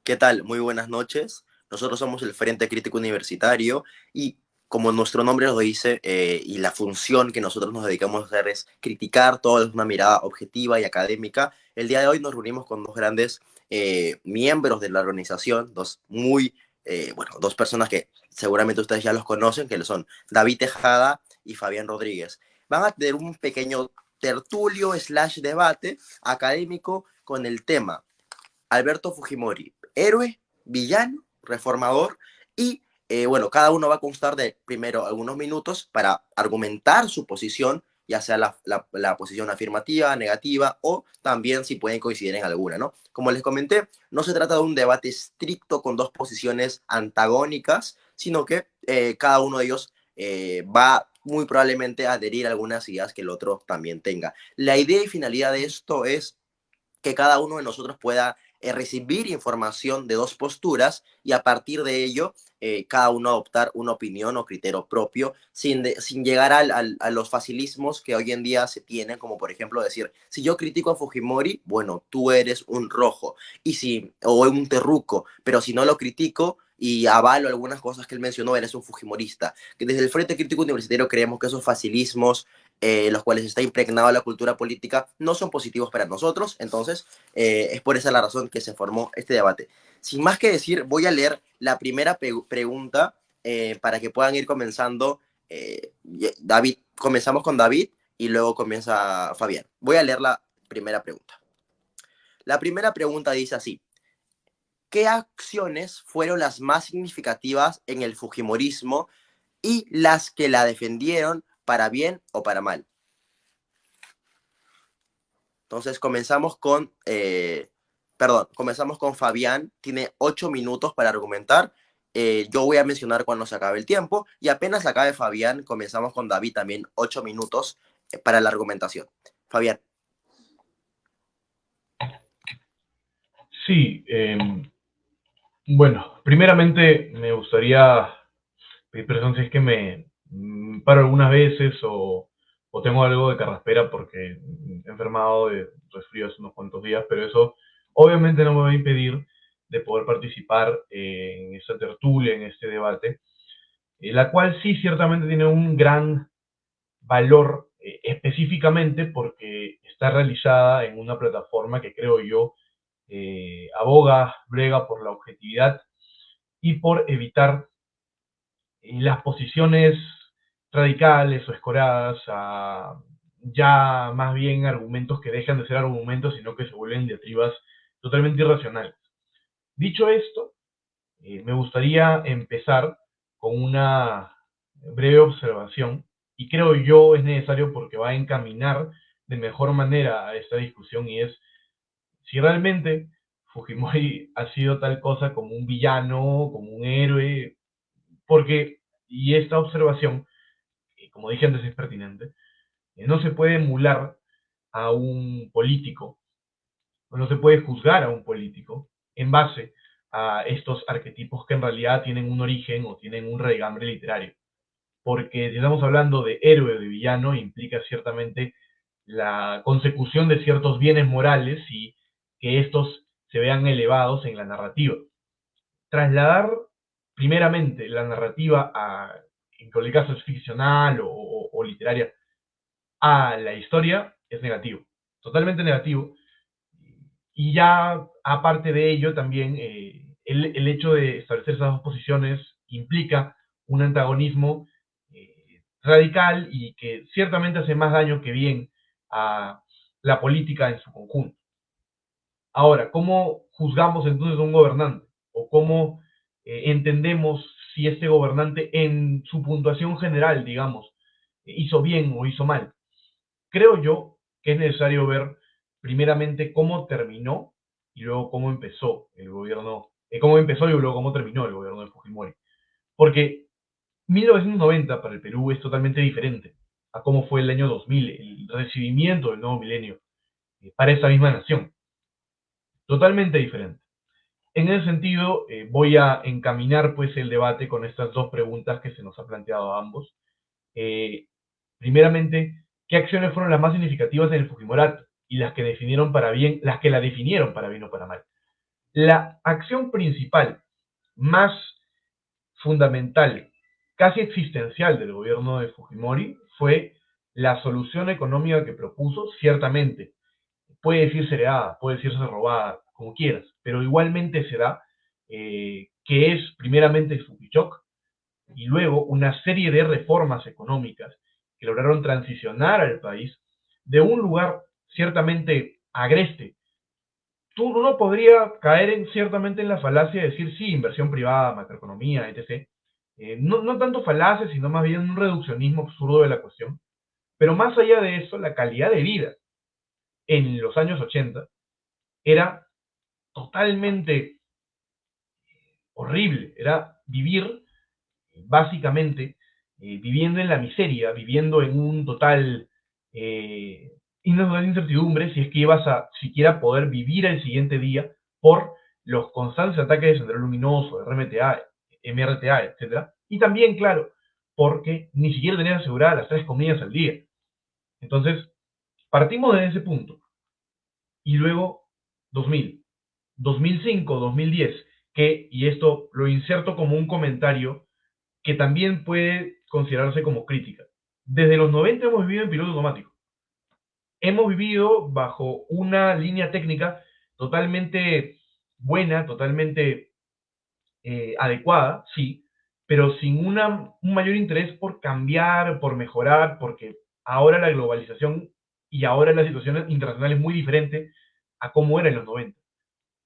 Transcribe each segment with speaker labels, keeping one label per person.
Speaker 1: ¿Qué tal? Muy buenas noches. Nosotros somos el Frente Crítico Universitario y como nuestro nombre lo dice, y la función que nosotros nos dedicamos a hacer es criticar todo desde una mirada objetiva y académica, el día de hoy nos reunimos con dos grandes miembros de la organización, dos personas que seguramente ustedes ya los conocen, que son David Tejada y Fabián Rodríguez. Van a tener un pequeño tertulio slash debate académico con el tema Alberto Fujimori, héroe, villano, reformador y bueno, cada uno va a constar de primero algunos minutos para argumentar su posición, ya sea la posición afirmativa, negativa o también si pueden coincidir en alguna, ¿no? Como les comenté, no se trata de un debate estricto con dos posiciones antagónicas, sino que cada uno de ellos va muy probablemente a adherir a algunas ideas que el otro también tenga. La idea y finalidad de esto es que cada uno de nosotros pueda recibir información de dos posturas y a partir de ello cada uno adoptar una opinión o criterio propio sin llegar a los facilismos que hoy en día se tienen, como por ejemplo decir, si yo critico a Fujimori, bueno, tú eres un rojo o un terruco, pero si no lo critico y avalo algunas cosas que él mencionó, eres un fujimorista. Que desde el Frente Crítico Universitario creemos que esos facilismos los cuales está impregnada la cultura política, no son positivos para nosotros. Entonces, es por esa la razón que se formó este debate. Sin más que decir, voy a leer la primera pregunta para que puedan ir comenzando. David, comenzamos con David y luego comienza Fabián. Voy a leer la primera pregunta. La primera pregunta dice así: ¿qué acciones fueron las más significativas en el Fujimorismo y las que la defendieron para bien o para mal? Entonces comenzamos con Fabián, tiene 8 minutos para argumentar. Yo voy a mencionar cuando se acabe el tiempo y apenas acabe Fabián, comenzamos con David también 8 minutos para la argumentación. Fabián.
Speaker 2: Sí, bueno, primeramente me gustaría pedir perdón si es que me paro algunas veces o tengo algo de carraspera porque he enfermado de resfrío hace unos cuantos días, pero eso obviamente no me va a impedir de poder participar en esta tertulia, en este debate, la cual sí ciertamente tiene un gran valor específicamente porque está realizada en una plataforma que creo yo aboga, brega por la objetividad y por evitar las posiciones radicales o escoradas a ya más bien argumentos que dejan de ser argumentos, sino que se vuelven diatribas totalmente irracionales. Dicho esto, me gustaría empezar con una breve observación y creo yo es necesario porque va a encaminar de mejor manera a esta discusión y es si realmente Fujimori ha sido tal cosa como un villano, como un héroe, porque, y esta observación, como dije antes, es pertinente, no se puede emular a un político, no se puede juzgar a un político en base a estos arquetipos que en realidad tienen un origen o tienen un raigambre literario. Porque si estamos hablando de héroe o de villano, implica ciertamente la consecución de ciertos bienes morales y que estos se vean elevados en la narrativa. Trasladar primeramente la narrativa en cualquier caso es ficcional o literaria, a la historia es negativo, totalmente negativo. Y ya aparte de ello también el hecho de establecer esas dos posiciones implica un antagonismo radical y que ciertamente hace más daño que bien a la política en su conjunto. Ahora, ¿cómo juzgamos entonces a un gobernante? ¿O cómo entendemos si este gobernante en su puntuación general, digamos, hizo bien o hizo mal? Creo yo que es necesario ver primeramente cómo terminó y luego cómo empezó el gobierno, cómo empezó y luego cómo terminó el gobierno de Fujimori. Porque 1990 para el Perú es totalmente diferente a cómo fue el año 2000, el recibimiento del nuevo milenio para esa misma nación. Totalmente diferente. En ese sentido, voy a encaminar pues el debate con estas dos preguntas que se nos ha planteado a ambos. Eh, Primeramente, ¿qué acciones fueron las más significativas en el Fujimorato y las que definieron para bien, las que la definieron para bien o para mal? La acción principal, más fundamental, casi existencial del gobierno de Fujimori fue la solución económica que propuso, ciertamente. Puede decirse heredada, puede decirse robada, como quieras, pero igualmente se da, que es primeramente Fujimori y luego una serie de reformas económicas que lograron transicionar al país de un lugar ciertamente agreste. Tú no podría caer ciertamente en la falacia de decir sí, inversión privada, macroeconomía, etc. No tanto falacia, sino más bien un reduccionismo absurdo de la cuestión. Pero más allá de eso, la calidad de vida en los años 80 era totalmente horrible. Era vivir básicamente viviendo en la miseria, viviendo en un total incertidumbre si es que ibas a siquiera poder vivir el siguiente día por los constantes ataques de sendero luminoso, RMTA, MRTA, etcétera. Y también, claro, porque ni siquiera tenías aseguradas las 3 comidas al día. Entonces, partimos de ese punto. Y luego, 2000, 2005, 2010, que, y esto lo inserto como un comentario que también puede considerarse como crítica. Desde los 90 hemos vivido en piloto automático. Hemos vivido bajo una línea técnica totalmente buena, totalmente adecuada, sí, pero sin un mayor interés por cambiar, por mejorar, porque ahora la globalización y ahora la situación internacional es muy diferente a cómo era en los 90,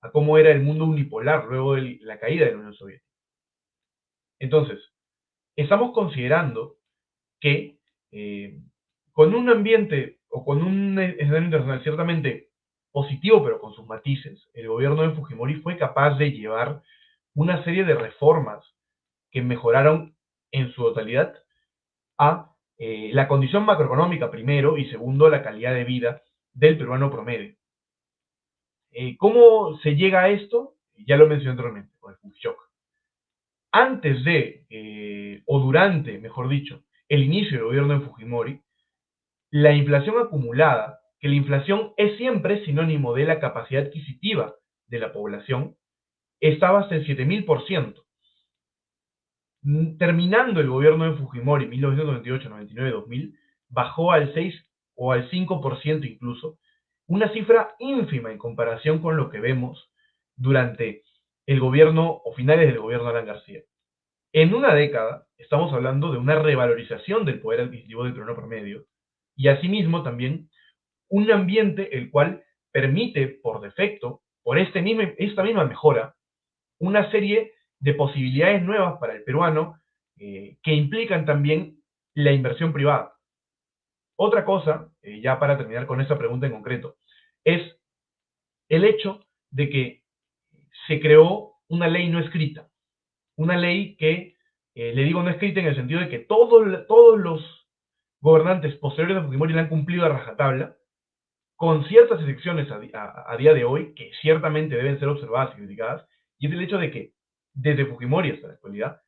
Speaker 2: a cómo era el mundo unipolar luego de la caída de la Unión Soviética. Entonces, estamos considerando que con un ambiente o con un escenario internacional ciertamente positivo, pero con sus matices, el gobierno de Fujimori fue capaz de llevar una serie de reformas que mejoraron en su totalidad a la condición macroeconómica primero y segundo la calidad de vida del peruano promedio. ¿Cómo se llega a esto? Ya lo mencioné anteriormente, con el Fujishock. Antes de, o durante, mejor dicho, el inicio del gobierno de Fujimori, la inflación acumulada, que la inflación es siempre sinónimo de la capacidad adquisitiva de la población, estaba hasta el 7000%. Terminando el gobierno de Fujimori en 1998, 99, 2000, bajó al 6 o al 5% incluso, una cifra ínfima en comparación con lo que vemos durante el gobierno o finales del gobierno de Alan García. En una década estamos hablando de una revalorización del poder adquisitivo del peruano promedio y asimismo también un ambiente el cual permite por defecto, por esta misma mejora, una serie de posibilidades nuevas para el peruano que implican también la inversión privada. Otra cosa, ya para terminar con esta pregunta en concreto, es el hecho de que se creó una ley no escrita, una ley que, le digo no escrita en el sentido de que todos los gobernantes posteriores a Fujimori la han cumplido a rajatabla, con ciertas excepciones a día de hoy, que ciertamente deben ser observadas y criticadas, y es el hecho de que desde Fujimori hasta la actualidad,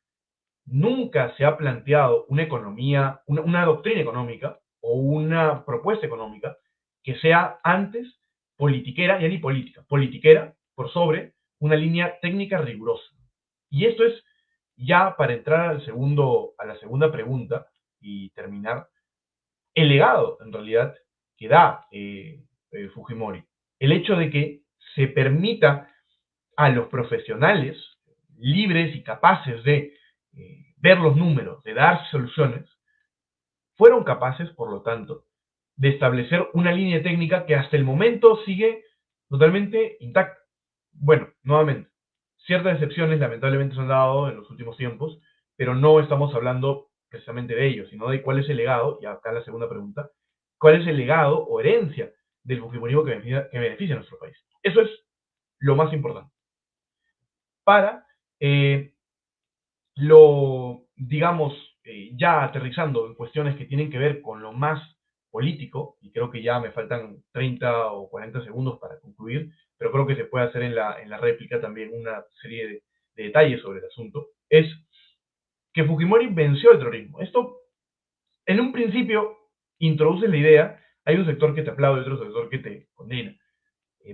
Speaker 2: nunca se ha planteado una economía, una doctrina económica o una propuesta económica que sea antes politiquera, ya ni política, politiquera por sobre una línea técnica rigurosa. Y esto es ya para entrar a la segunda pregunta y terminar, el legado en realidad que da Fujimori. El hecho de que se permita a los profesionales libres y capaces de ver los números, de dar soluciones, fueron capaces, por lo tanto, de establecer una línea técnica que hasta el momento sigue totalmente intacta. Bueno, nuevamente, ciertas excepciones lamentablemente se han dado en los últimos tiempos, pero no estamos hablando precisamente de ello, sino de cuál es el legado, y acá la segunda pregunta, cuál es el legado o herencia del fujimorismo que beneficia a nuestro país. Eso es lo más importante. Para digamos, ya aterrizando en cuestiones que tienen que ver con lo más político, y creo que ya me faltan 30 o 40 segundos para concluir, pero creo que se puede hacer en la réplica también una serie de detalles sobre el asunto, es que Fujimori venció el terrorismo. Esto, en un principio, introduce la idea, hay un sector que te aplaude y otro sector que te condena,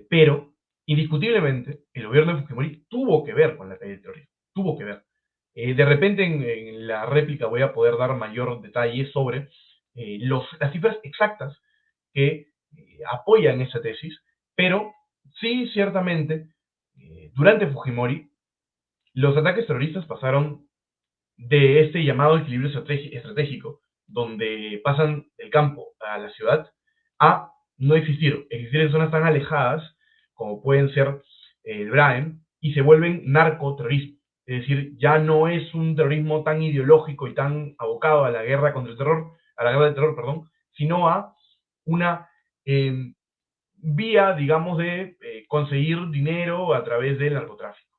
Speaker 2: pero indiscutiblemente, el gobierno de Fujimori tuvo que ver con la caída del terrorismo, tuvo que ver. De repente en la réplica voy a poder dar mayor detalle sobre las cifras exactas que apoyan esa tesis, pero sí, ciertamente, durante Fujimori, los ataques terroristas pasaron de este llamado equilibrio estratégico, donde pasan del campo a la ciudad, a no existir. Existir en zonas tan alejadas como pueden ser el Braem, y se vuelven narcoterrorismo. Es decir, ya no es un terrorismo tan ideológico y tan abocado a la guerra contra el terror, a la guerra del terror, perdón, sino a una vía, digamos, de conseguir dinero a través del narcotráfico.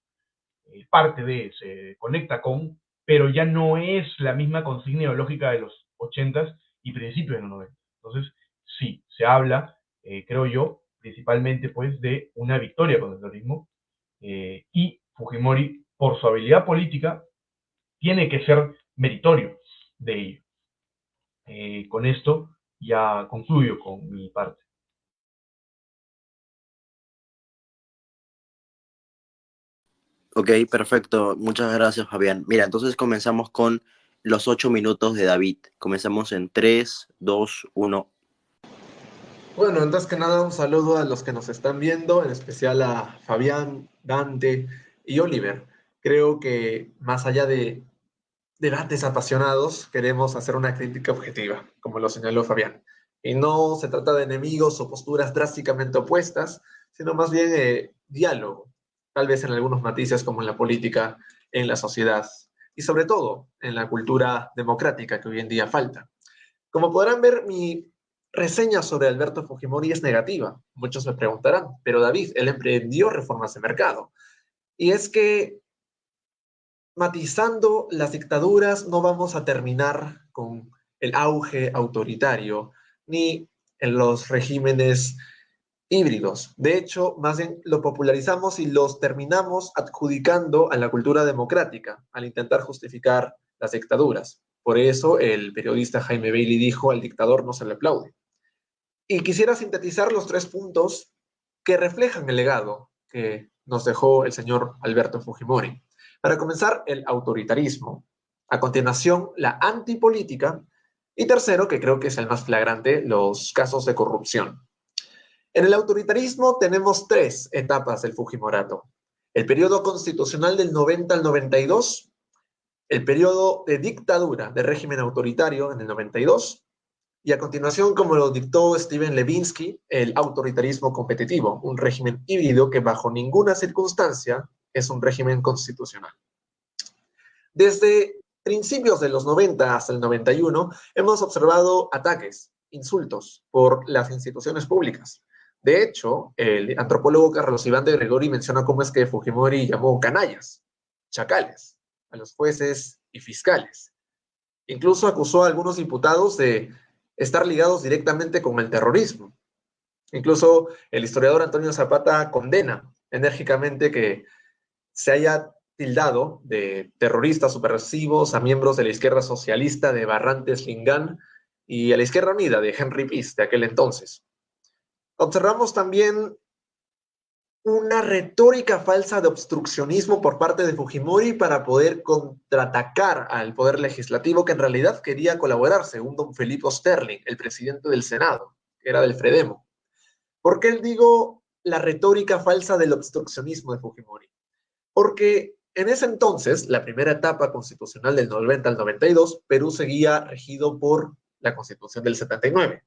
Speaker 2: Parte de, se conecta con, pero ya no es la misma consigna ideológica de los 80s y principios de los 90. Entonces, sí, se habla, creo yo, principalmente pues de una victoria contra el terrorismo, y Fujimori, por su habilidad política, tiene que ser meritorio de ello. Con esto ya concluyo con mi parte.
Speaker 1: Ok, perfecto. Muchas gracias, Fabián. Mira, entonces comenzamos con los 8 minutos de David. Comenzamos en 3, 2, 1.
Speaker 3: Bueno, antes que nada, un saludo a los que nos están viendo, en especial a Fabián, Dante y Oliver. Creo que más allá de debates apasionados, queremos hacer una crítica objetiva, como lo señaló Fabián. Y no se trata de enemigos o posturas drásticamente opuestas, sino más bien diálogo, tal vez en algunos matices como en la política, en la sociedad y sobre todo en la cultura democrática que hoy en día falta. Como podrán ver, mi reseña sobre Alberto Fujimori es negativa. Muchos me preguntarán, pero David, él emprendió reformas de mercado. Y es que matizando las dictaduras no vamos a terminar con el auge autoritario ni en los regímenes híbridos. De hecho, más bien lo popularizamos y los terminamos adjudicando a la cultura democrática al intentar justificar las dictaduras. Por eso el periodista Jaime Bailey dijo, al dictador no se le aplaude. Y quisiera sintetizar los 3 puntos que reflejan el legado que nos dejó el señor Alberto Fujimori. Para comenzar, el autoritarismo. A continuación, la antipolítica. Y tercero, que creo que es el más flagrante, los casos de corrupción. En el autoritarismo tenemos 3 etapas del Fujimorato. El periodo constitucional del 90 al 92, el periodo de dictadura de régimen autoritario en el 92, y a continuación, como lo dictó Steven Levinsky, el autoritarismo competitivo, un régimen híbrido que bajo ninguna circunstancia es un régimen constitucional. Desde principios de los 90 hasta el 91, hemos observado ataques, insultos por las instituciones públicas. De hecho, el antropólogo Carlos Iván de Gregori menciona cómo es que Fujimori llamó canallas, chacales, a los jueces y fiscales. Incluso acusó a algunos diputados de estar ligados directamente con el terrorismo. Incluso el historiador Antonio Zapata condena enérgicamente que se haya tildado de terroristas subversivos a miembros de la izquierda socialista de Barrantes Lingán y a la Izquierda Unida de Henry Peace de aquel entonces. Observamos también una retórica falsa de obstruccionismo por parte de Fujimori para poder contraatacar al poder legislativo que en realidad quería colaborar, según don Felipe Osterling, el presidente del Senado, que era del Fredemo. ¿Por qué digo la retórica falsa del obstruccionismo de Fujimori? Porque en ese entonces, la primera etapa constitucional del 90 al 92, Perú seguía regido por la Constitución del 79.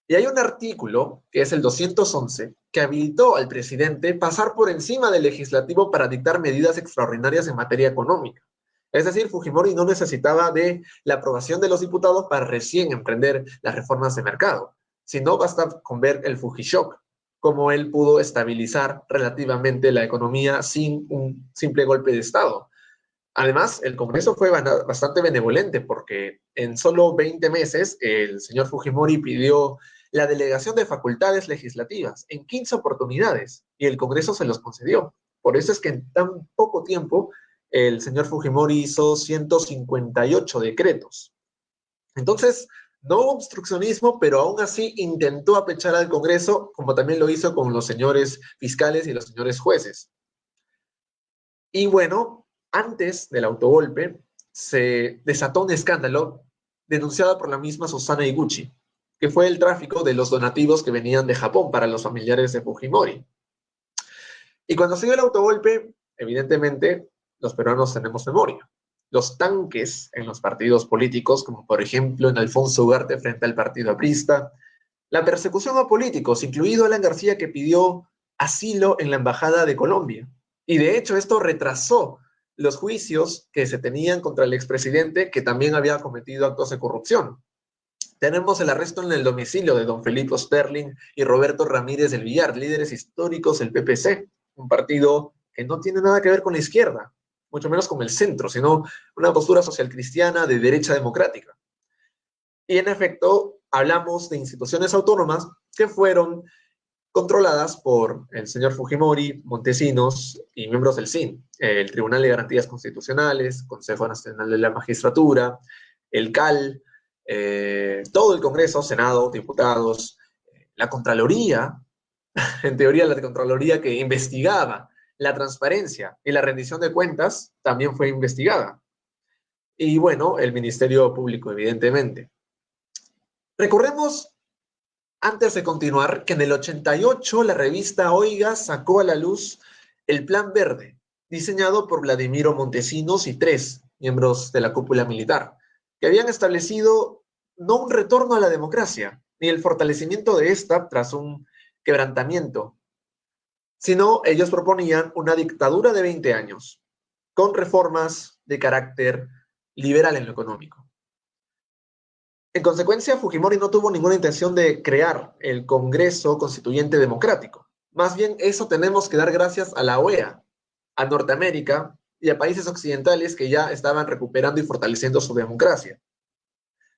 Speaker 3: Y hay un artículo, que es el 211, que habilitó al presidente pasar por encima del legislativo para dictar medidas extraordinarias en materia económica. Es decir, Fujimori no necesitaba de la aprobación de los diputados para recién emprender las reformas de mercado, sino basta con ver el Fujishock, cómo él pudo estabilizar relativamente la economía sin un simple golpe de Estado. Además, el Congreso fue bastante benevolente porque en solo 20 meses el señor Fujimori pidió la delegación de facultades legislativas en 15 oportunidades y el Congreso se los concedió. Por eso es que en tan poco tiempo el señor Fujimori hizo 158 decretos. Entonces, No hubo obstruccionismo, pero aún así intentó apechar al Congreso, como también lo hizo con los señores fiscales y los señores jueces. Y bueno, antes del autogolpe, se desató un escándalo denunciado por la misma Susana Iguchi, que fue el tráfico de los donativos que venían de Japón para los familiares de Fujimori. Y cuando se dio el autogolpe, evidentemente, los peruanos tenemos memoria. Los tanques en los partidos políticos, como por ejemplo en Alfonso Ugarte frente al partido aprista, la persecución a políticos, incluido Alan García, que pidió asilo en la Embajada de Colombia. Y de hecho esto retrasó los juicios que se tenían contra el expresidente, que también había cometido actos de corrupción. Tenemos el arresto en el domicilio de don Felipe Sterling y Roberto Ramírez del Villar, líderes históricos del PPC, un partido que no tiene nada que ver con la izquierda, mucho menos con el centro, sino una postura socialcristiana de derecha democrática. Y en efecto, hablamos de instituciones autónomas que fueron controladas por el señor Fujimori, Montesinos y miembros del CIN, el Tribunal de Garantías Constitucionales, Consejo Nacional de la Magistratura, el CAL, todo el Congreso, Senado, diputados, la Contraloría, en teoría la Contraloría que investigaba la transparencia y la rendición de cuentas también fue investigada. Y bueno, el Ministerio Público, evidentemente. Recordemos, antes de continuar, que en el 88 la revista Oiga sacó a la luz el Plan Verde, diseñado por Vladimiro Montesinos y 3 miembros de la cúpula militar, que habían establecido no un retorno a la democracia, ni el fortalecimiento de esta tras un quebrantamiento, sino ellos proponían una dictadura de 20 años, con reformas de carácter liberal en lo económico. En consecuencia, Fujimori no tuvo ninguna intención de crear el Congreso Constituyente Democrático. Más bien, eso tenemos que dar gracias a la OEA, a Norteamérica y a países occidentales que ya estaban recuperando y fortaleciendo su democracia.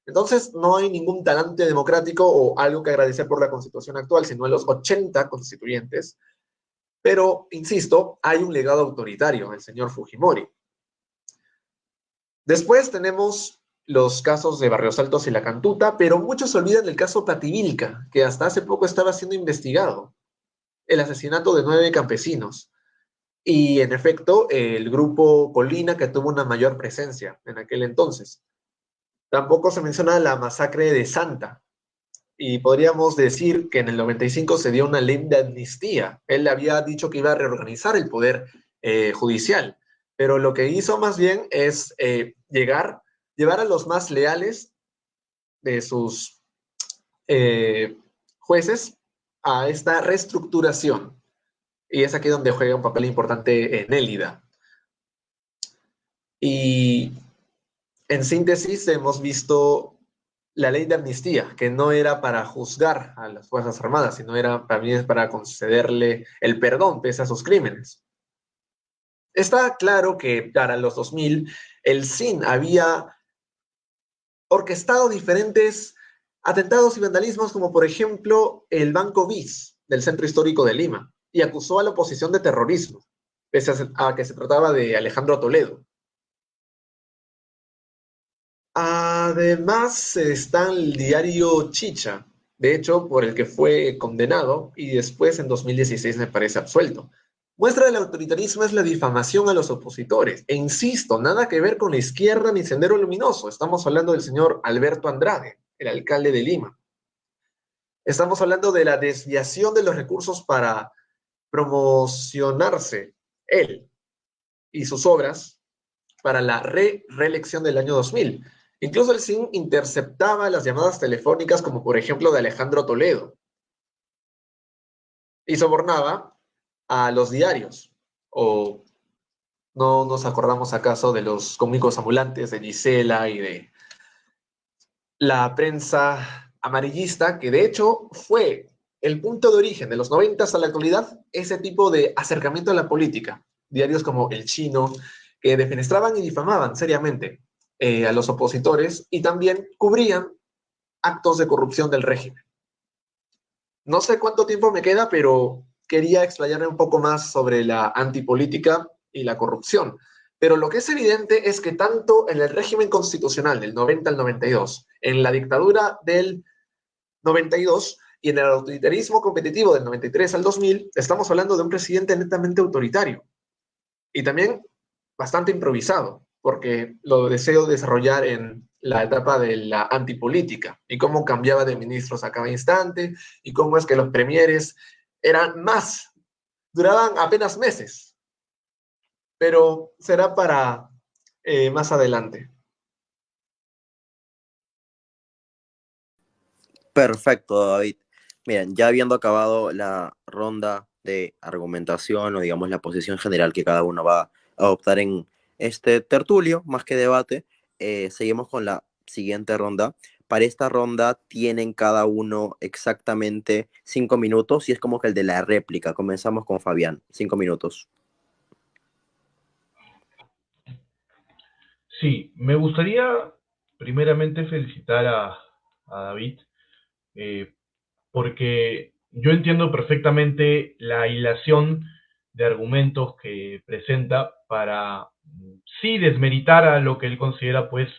Speaker 3: Entonces, no hay ningún talante democrático o algo que agradecer por la Constitución actual, sino a los 80 constituyentes. Pero, insisto, hay un legado autoritario, el señor Fujimori. Después tenemos los casos de Barrios Altos y La Cantuta, pero muchos olvidan del caso Pativilca, que hasta hace poco estaba siendo investigado, el asesinato de 9 campesinos. Y en efecto, el grupo Colina, que tuvo una mayor presencia en aquel entonces. Tampoco se menciona la masacre de Santa, y podríamos decir que en el 95 se dio una ley de amnistía. Él había dicho que iba a reorganizar el poder judicial, pero lo que hizo más bien es llevar a los más leales de sus jueces a esta reestructuración. Y es aquí donde juega un papel importante Nélida. Y en síntesis hemos visto la ley de amnistía, que no era para juzgar a las Fuerzas Armadas, sino era también para concederle el perdón pese a sus crímenes. Está claro que para los 2000 el CIN había orquestado diferentes atentados y vandalismos, como por ejemplo el Banco BIS del Centro Histórico de Lima, y acusó a la oposición de terrorismo, pese a que se trataba de Alejandro Toledo. Además está el diario Chicha, de hecho, por el que fue condenado y después en 2016 me parece absuelto. Muestra del autoritarismo es la difamación a los opositores. E insisto, nada que ver con la izquierda ni Sendero Luminoso. Estamos hablando del señor Alberto Andrade, el alcalde de Lima. Estamos hablando de la desviación de los recursos para promocionarse él y sus obras para la reelección del año 2000. Incluso el CIN interceptaba las llamadas telefónicas, como por ejemplo de Alejandro Toledo, y sobornaba a los diarios. ¿O no nos acordamos acaso de los cómicos ambulantes de Gisela y de la prensa amarillista, que de hecho fue el punto de origen de los 90 hasta la actualidad, ese tipo de acercamiento a la política? Diarios como El Chino, que defenestraban y difamaban seriamente a los opositores y también cubrían actos de corrupción del régimen. No sé cuánto tiempo me queda, pero quería explayarme un poco más sobre la antipolítica y la corrupción. Pero lo que es evidente es que tanto en el régimen constitucional del 90 al 92, en la dictadura del 92 y en el autoritarismo competitivo del 93 al 2000, estamos hablando de un presidente netamente autoritario y también bastante improvisado, porque lo deseo desarrollar en la etapa de la antipolítica y cómo cambiaba de ministros a cada instante y cómo es que los premieres eran más, duraban apenas meses, pero será para más adelante.
Speaker 1: Perfecto, David. Miren, ya habiendo acabado la ronda de argumentación o digamos la posición general que cada uno va a adoptar en este tertulio, más que debate, seguimos con la siguiente ronda. Para esta ronda tienen cada uno exactamente 5 minutos y es como que el de la réplica. Comenzamos con Fabián, 5 minutos.
Speaker 2: Sí, me gustaría primeramente felicitar a David, eh, porque yo entiendo perfectamente la hilación de argumentos que presenta para sí desmeritar a lo que él considera, pues,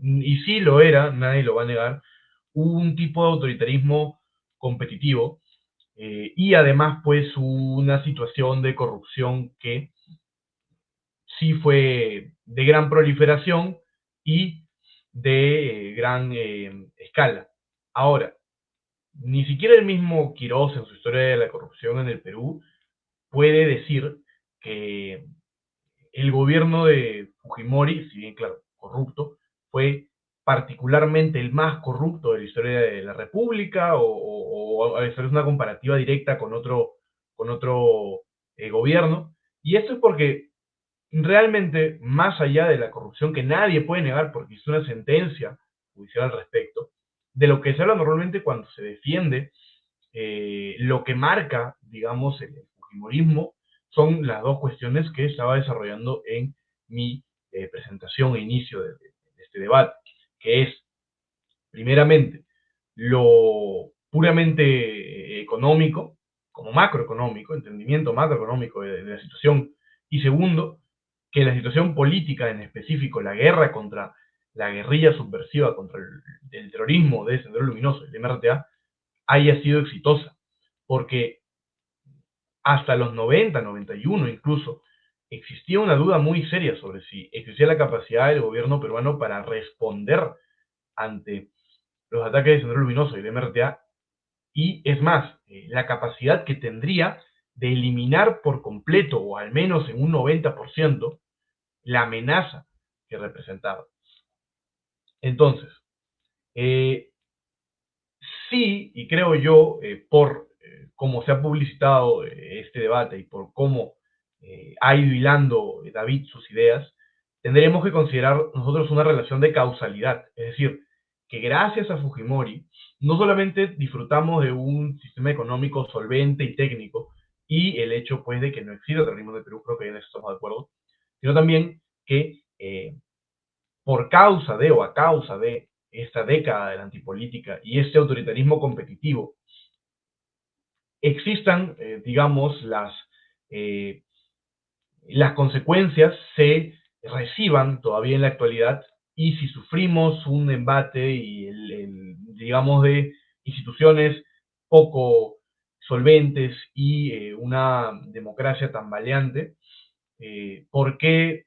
Speaker 2: y sí lo era, nadie lo va a negar, un tipo de autoritarismo competitivo, y además, pues, una situación de corrupción que sí fue de gran proliferación y de gran escala. Ahora, ni siquiera el mismo Quirós en su historia de la corrupción en el Perú puede decir que el gobierno de Fujimori, si bien claro, corrupto, fue particularmente el más corrupto de la historia de la República o hacer una comparativa directa con otro gobierno. Y esto es porque realmente, más allá de la corrupción que nadie puede negar porque hizo una sentencia judicial al respecto, de lo que se habla normalmente cuando se defiende lo que marca, digamos, el fujimorismo, son las dos cuestiones que estaba desarrollando en mi presentación e inicio de este debate, que es, primeramente, lo puramente económico, como macroeconómico, entendimiento macroeconómico de la situación, y segundo, que la situación política en específico, la guerra contra la guerrilla subversiva, contra el terrorismo de Sendero Luminoso, el MRTA, haya sido exitosa, porque hasta los 90, 91 incluso, existía una duda muy seria sobre si existía la capacidad del gobierno peruano para responder ante los ataques de Sendero Luminoso y el MRTA, y es más, la capacidad que tendría de eliminar por completo, o al menos en un 90%, la amenaza que representaba. Entonces, eh, sí, y creo yo, por cómo se ha publicitado este debate y por cómo ha ido hilando David sus ideas, tendremos que considerar nosotros una relación de causalidad. Es decir, que gracias a Fujimori no solamente disfrutamos de un sistema económico solvente y técnico, y el hecho pues de que no exista terrorismo de Perú, creo que en eso estamos de acuerdo, sino también que por causa de o a causa de esta década de la antipolítica y este autoritarismo competitivo, existan, digamos, eh, las consecuencias se reciban todavía en la actualidad, y si sufrimos un embate y digamos, de instituciones poco solventes y una democracia tan ¿por qué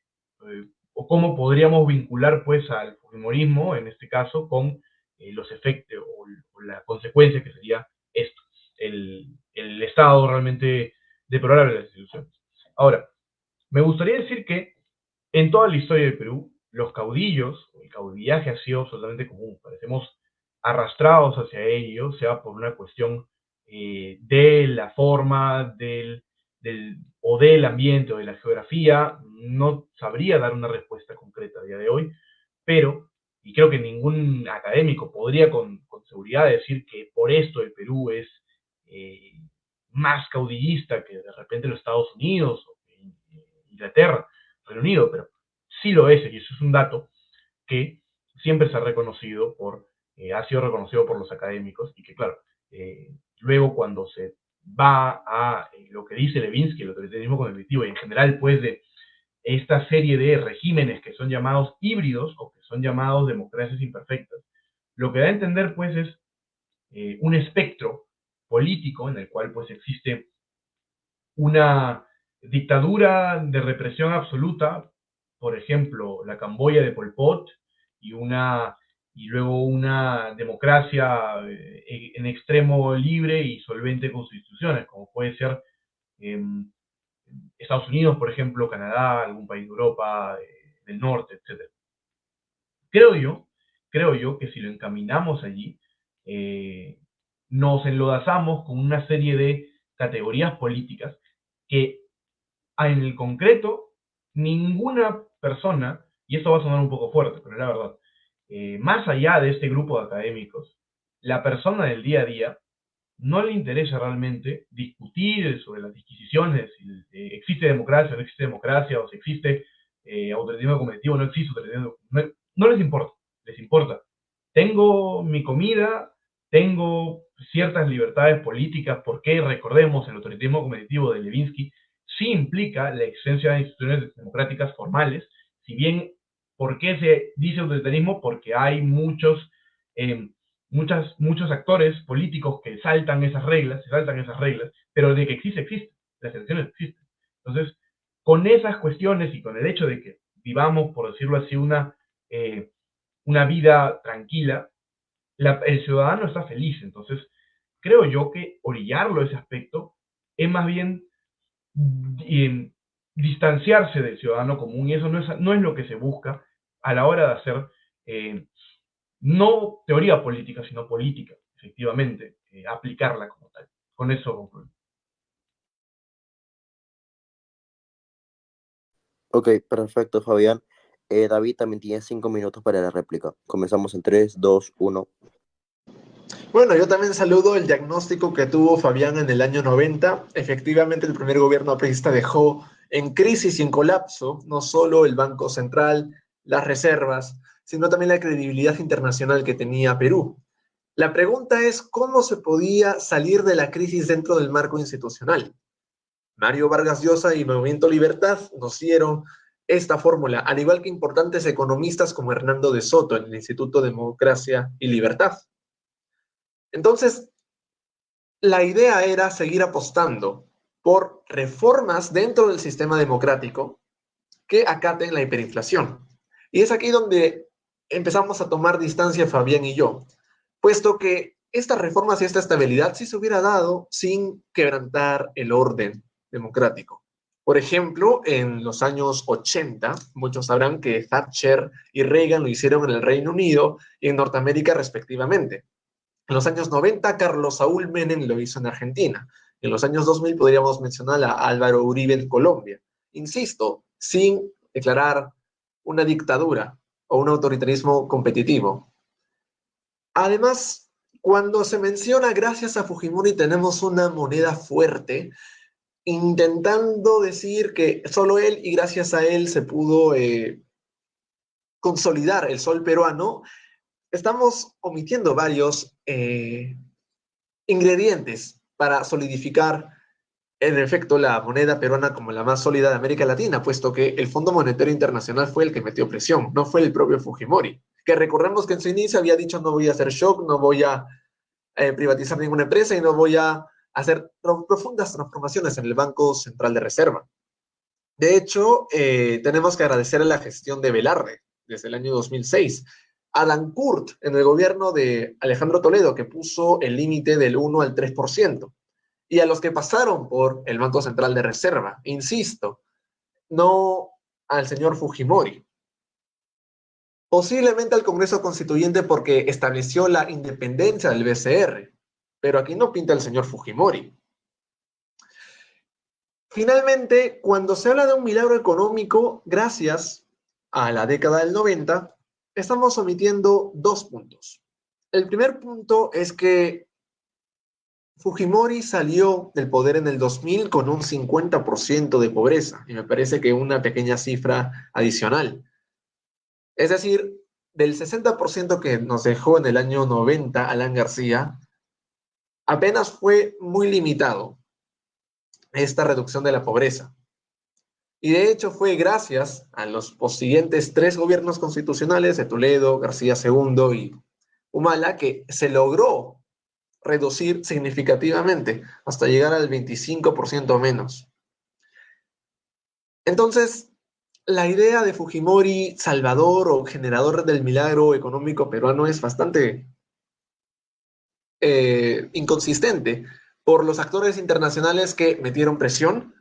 Speaker 2: o cómo podríamos vincular pues al fujimorismo, en este caso, con los efectos o la consecuencia que sería esto, el estado realmente deplorable de las instituciones? Ahora, me gustaría decir que en toda la historia del Perú, los caudillos, el caudillaje ha sido absolutamente común. Parecemos arrastrados hacia ello, sea por una cuestión de la forma, o del ambiente o de la geografía. No sabría dar una respuesta concreta a día de hoy, pero, y creo que ningún académico podría con seguridad decir que por esto el Perú es eh, más caudillista que de repente los Estados Unidos o Inglaterra, Reino Unido, pero sí lo es, y eso es un dato que siempre se ha reconocido ha sido reconocido por los académicos, y que claro, luego cuando se va a lo que dice Levinsky, el autoritarismo cognitivo, y en general pues de esta serie de regímenes que son llamados híbridos o que son llamados democracias imperfectas. Lo que da a entender, pues, es un espectro político en el cual, pues, existe una dictadura de represión absoluta, por ejemplo, la Camboya de Pol Pot, y luego una democracia en extremo libre y solvente con sus instituciones, como puede ser eh, Estados Unidos, por ejemplo, Canadá, algún país de Europa, del norte, etc. Creo yo, creo yo que si lo encaminamos allí, eh, nos enlodazamos con una serie de categorías políticas que en el concreto ninguna persona, y esto va a sonar un poco fuerte, pero es la verdad, más allá de este grupo de académicos, la persona del día a día no le interesa realmente discutir sobre las disquisiciones, si existe democracia o no existe democracia, o si existe autoritarismo cognitivo o no existe autoritarismo, no les importa, les importa. Tengo mi comida, tengo ciertas libertades políticas, porque recordemos, el autoritarismo cognitivo de Levinsky sí implica la existencia de instituciones democráticas formales, si bien, ¿por qué se dice autoritarismo? Porque hay eh, muchos actores políticos que se saltan esas reglas, pero de que existe, existe, las elecciones existen. Entonces, con esas cuestiones y con el hecho de que vivamos, por decirlo así, una vida tranquila, el ciudadano está feliz. Entonces, creo yo que orillarlo a ese aspecto es más bien eh, distanciarse del ciudadano común, y eso no es lo que se busca a la hora de hacer eh, no teoría política, sino política, efectivamente, aplicarla como tal. Con eso concluyo.
Speaker 1: Ok, perfecto, Fabián. David también tiene 5 minutos para la réplica. Comenzamos en 3, 2, 1.
Speaker 3: Bueno, yo también saludo el diagnóstico que tuvo Fabián en el año 90. Efectivamente, el primer gobierno aprista dejó en crisis y en colapso no solo el Banco Central, las reservas, sino también la credibilidad internacional que tenía Perú. La pregunta es cómo se podía salir de la crisis dentro del marco institucional. Mario Vargas Llosa y Movimiento Libertad nos dieron esta fórmula, al igual que importantes economistas como Hernando de Soto en el Instituto Democracia y Libertad. Entonces, la idea era seguir apostando por reformas dentro del sistema democrático que acaten la hiperinflación. Y es aquí donde empezamos a tomar distancia Fabián y yo, puesto que estas reformas y esta estabilidad sí se hubiera dado sin quebrantar el orden democrático. Por ejemplo, en los años 80, muchos sabrán que Thatcher y Reagan lo hicieron en el Reino Unido y en Norteamérica respectivamente. En los años 90, Carlos Saúl Menem lo hizo en Argentina. En los años 2000 podríamos mencionar a Álvaro Uribe en Colombia. Insisto, sin declarar una dictadura o un autoritarismo competitivo. Además, cuando se menciona gracias a Fujimori tenemos una moneda fuerte, intentando decir que solo él y gracias a él se pudo consolidar el sol peruano, estamos omitiendo varios ingredientes para solidificar en efecto la moneda peruana como la más sólida de América Latina, puesto que el Fondo Monetario Internacional fue el que metió presión, no fue el propio Fujimori, que recordemos que en su inicio había dicho no voy a hacer shock, no voy a privatizar ninguna empresa y no voy a hacer profundas transformaciones en el Banco Central de Reserva. De hecho, tenemos que agradecer a la gestión de Velarde desde el año 2006, Alan Kurt en el gobierno de Alejandro Toledo, que puso el límite del 1 al 3%, y a los que pasaron por el Banco Central de Reserva. Insisto, no al señor Fujimori. Posiblemente al Congreso Constituyente porque estableció la independencia del BCR, pero aquí no pinta el señor Fujimori. Finalmente, cuando se habla de un milagro económico, gracias a la década del 90, estamos omitiendo dos puntos. El primer punto es que Fujimori salió del poder en el 2000 con un 50% de pobreza, y me parece que una pequeña cifra adicional. Es decir, del 60% que nos dejó en el año 90 Alan García, apenas fue muy limitado esta reducción de la pobreza. Y de hecho fue gracias a los siguientes tres gobiernos constitucionales de Toledo, García II y Humala que se logró reducir significativamente hasta llegar al 25% menos. Entonces, la idea de Fujimori, salvador o generador del milagro económico peruano es bastante inconsistente por los actores internacionales que metieron presión,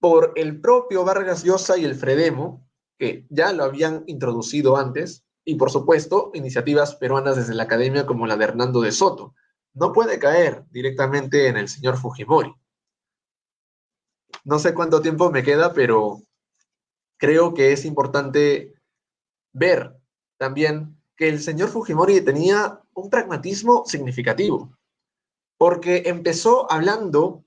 Speaker 3: por el propio Vargas Llosa y el Fredemo, que ya lo habían introducido antes, y por supuesto, iniciativas peruanas desde la academia como la de Hernando de Soto. No puede caer directamente en el señor Fujimori. No sé cuánto tiempo me queda, pero creo que es importante ver también que el señor Fujimori tenía un pragmatismo significativo, porque empezó hablando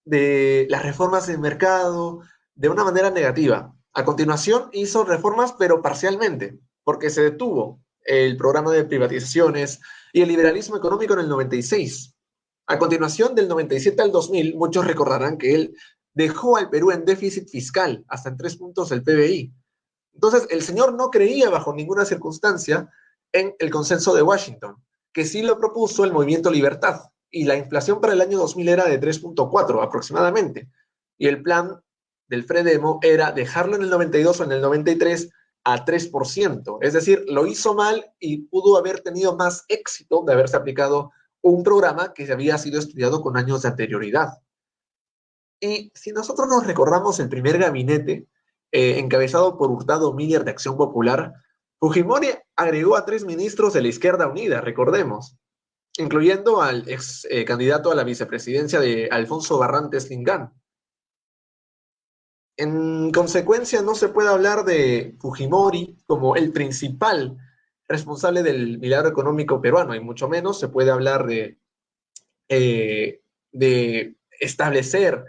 Speaker 3: de las reformas del mercado de una manera negativa. A continuación hizo reformas, pero parcialmente, porque se detuvo el programa de privatizaciones y el liberalismo económico en el 96. A continuación, del 97 al 2000, muchos recordarán que él dejó al Perú en déficit fiscal, hasta en 3 puntos del PBI. Entonces, el señor no creía bajo ninguna circunstancia en el consenso de Washington, que sí lo propuso el Movimiento Libertad, y la inflación para el año 2000 era de 3.4 aproximadamente, y el plan del Fredemo era dejarlo en el 92 o en el 93 a 3%, es decir, lo hizo mal y pudo haber tenido más éxito de haberse aplicado un programa que había sido estudiado con años de anterioridad. Y si nosotros nos recordamos el primer gabinete, encabezado por Hurtado Miller de Acción Popular, Fujimori agregó a 3 ministros de la Izquierda Unida, recordemos, incluyendo al ex candidato a la vicepresidencia de Alfonso Barrantes Lingán. En consecuencia, no se puede hablar de Fujimori como el principal responsable del milagro económico peruano, y mucho menos se puede hablar de establecer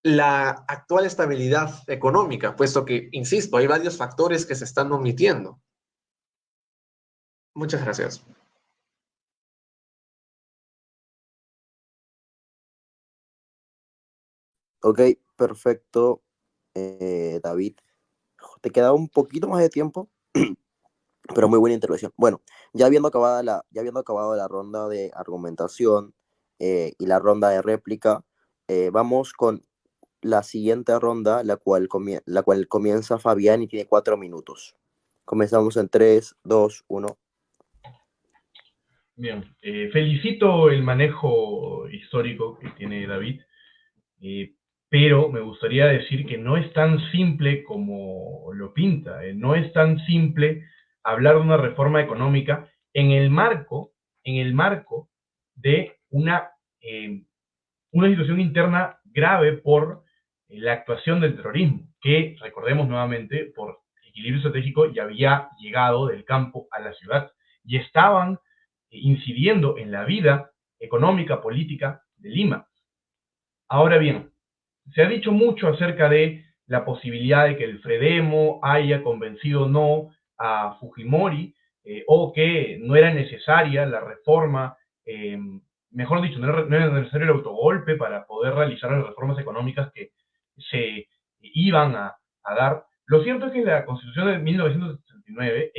Speaker 3: la actual estabilidad económica, puesto que, insisto, hay varios factores que se están omitiendo. Muchas gracias.
Speaker 1: Ok, perfecto, David. Te queda un poquito más de tiempo, pero muy buena intervención. Bueno, ya habiendo acabado la ronda de argumentación y la ronda de réplica, vamos con la siguiente ronda, la cual comienza Fabián y tiene 4 minutos. Comenzamos en 3, 2, 1.
Speaker 2: Bien, felicito el manejo histórico que tiene David, eh, pero me gustaría decir que no es tan simple como lo pinta, no es tan simple hablar de una reforma económica en el marco de una situación interna grave por la actuación del terrorismo, que, recordemos nuevamente, por equilibrio estratégico ya había llegado del campo a la ciudad y estaban incidiendo en la vida económica, política de Lima. Ahora bien, se ha dicho mucho acerca de la posibilidad de que el Fredemo haya convencido o no a Fujimori, o que no era necesaria la reforma, mejor dicho, no era necesario el autogolpe para poder realizar las reformas económicas que se iban a dar. Lo cierto es que la Constitución de 1969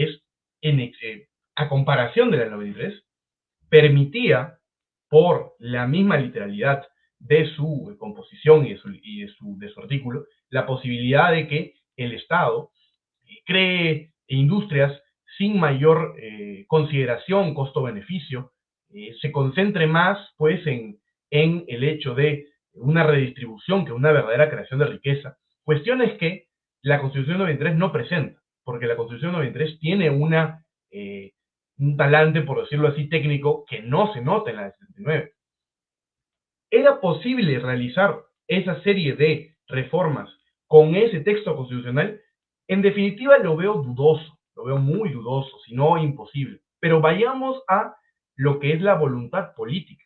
Speaker 2: a comparación de la del 93, permitía, por la misma literalidad de su composición y de su artículo, la posibilidad de que el Estado cree industrias sin mayor consideración costo-beneficio, se concentre más pues en el hecho de una redistribución que una verdadera creación de riqueza. Cuestiones que la Constitución 93 no presenta, porque la Constitución 93 tiene un talante, por decirlo así, técnico que no se nota en la de 79. ¿Era posible realizar esa serie de reformas con ese texto constitucional? En definitiva, lo veo dudoso, lo veo muy dudoso, si no imposible. Pero vayamos a lo que es la voluntad política.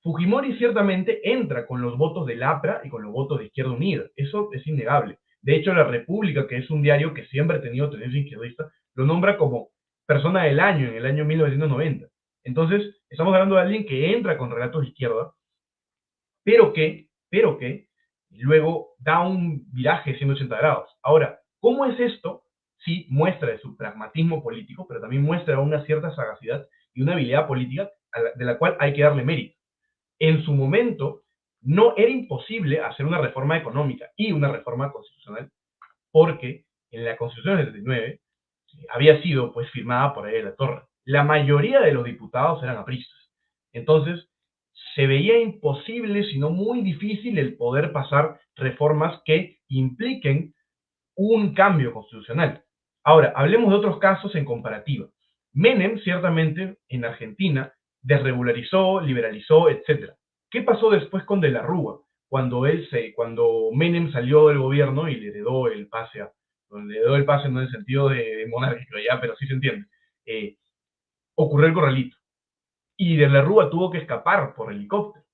Speaker 2: Fujimori ciertamente entra con los votos del APRA y con los votos de Izquierda Unida. Eso es innegable. De hecho, La República, que es un diario que siempre ha tenido tendencia izquierdista, lo nombra como persona del año en el año 1990. Entonces, estamos hablando de alguien que entra con relatos de izquierda, pero que luego da un viraje de 180 grados. Ahora, ¿cómo es esto? Sí, muestra de su pragmatismo político, pero también muestra una cierta sagacidad y una habilidad política de la cual hay que darle mérito. En su momento, no era imposible hacer una reforma económica y una reforma constitucional, porque en la Constitución del 79 había sido pues firmada por ahí de la Torre. La mayoría de los diputados eran apristas. Entonces, se veía imposible, sino muy difícil, el poder pasar reformas que impliquen un cambio constitucional. Ahora, hablemos de otros casos en comparativa. Menem, ciertamente, en Argentina, desregularizó, liberalizó, etc. ¿Qué pasó después con De la Rúa? Cuando Menem salió del gobierno y le heredó el pase no en el sentido de monárquico ya, pero sí se entiende, ocurrió el corralito. Y De la Rúa tuvo que escapar por helicóptero.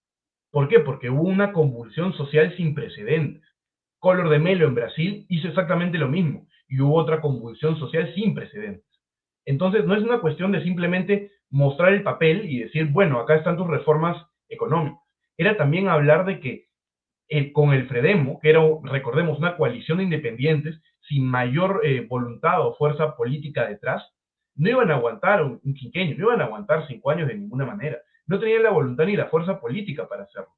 Speaker 2: ¿Por qué? Porque hubo una convulsión social sin precedentes. Collor de Mello en Brasil hizo exactamente lo mismo y hubo otra convulsión social sin precedentes. Entonces, no es una cuestión de simplemente mostrar el papel y decir, bueno, acá están tus reformas económicas. Era también hablar de que con el Fredemo, que era, recordemos, una coalición de independientes sin mayor voluntad o fuerza política detrás, no iban a aguantar un quinquenio, no iban a aguantar 5 años de ninguna manera. No tenían la voluntad ni la fuerza política para hacerlo.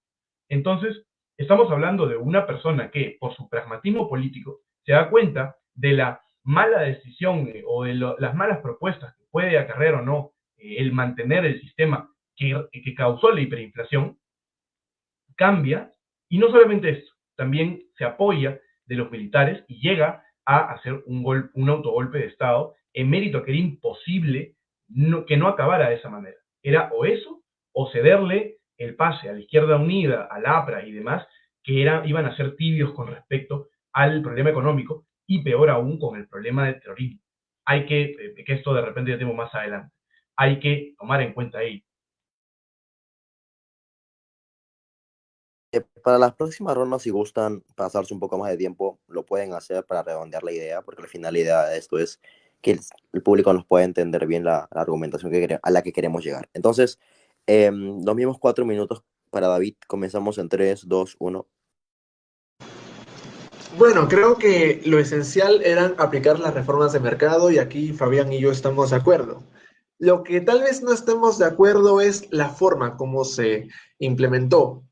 Speaker 2: Entonces, estamos hablando de una persona que, por su pragmatismo político, se da cuenta de la mala decisión o de las malas propuestas que puede acarrear o no el mantener el sistema que causó la hiperinflación, cambia, y no solamente esto, también se apoya de los militares y llega a hacer un autogolpe de Estado en mérito a que era imposible que no acabara de esa manera. Era o eso, o cederle el pase a la Izquierda Unida, al APRA y demás, que iban a ser tibios con respecto al problema económico y peor aún con el problema del terrorismo. Hay que esto de repente ya tengo más adelante, hay que tomar en cuenta ello.
Speaker 1: Para las próximas rondas, si gustan pasarse un poco más de tiempo, lo pueden hacer para redondear la idea, porque al final la idea de esto es que el público nos pueda entender bien la argumentación a la que queremos llegar. Entonces, los mismos 4 minutos para David. Comenzamos en 3, 2, 1.
Speaker 3: Bueno, creo que lo esencial eran aplicar las reformas de mercado y aquí Fabián y yo estamos de acuerdo. Lo que tal vez no estemos de acuerdo es la forma como se implementó.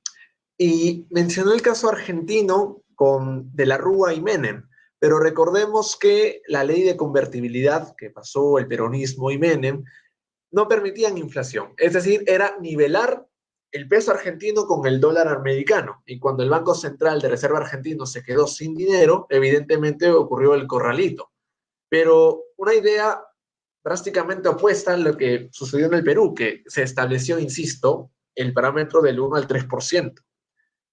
Speaker 3: Y mencionó el caso argentino con De la Rúa y Menem, pero recordemos que la ley de convertibilidad que pasó el peronismo y Menem no permitían inflación, es decir, era nivelar el peso argentino con el dólar americano. Y cuando el Banco Central de Reserva Argentino se quedó sin dinero, evidentemente ocurrió el corralito. Pero una idea drásticamente opuesta a lo que sucedió en el Perú, que se estableció, insisto, el parámetro del 1 al 3%.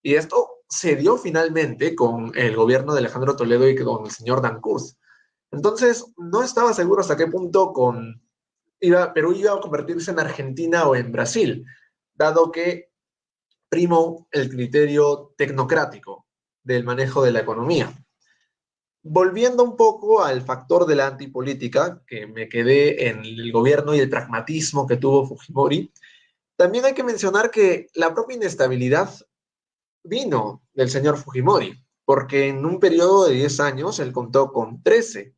Speaker 3: Y esto se dio finalmente con el gobierno de Alejandro Toledo y con el señor Dancourt. Entonces, no estaba seguro hasta qué punto Perú iba a convertirse en Argentina o en Brasil, dado que primó el criterio tecnocrático del manejo de la economía. Volviendo un poco al factor de la antipolítica, que me quedé en el gobierno y el pragmatismo que tuvo Fujimori, también hay que mencionar que la propia inestabilidad vino del señor Fujimori, porque en un periodo de 10 años él contó con 13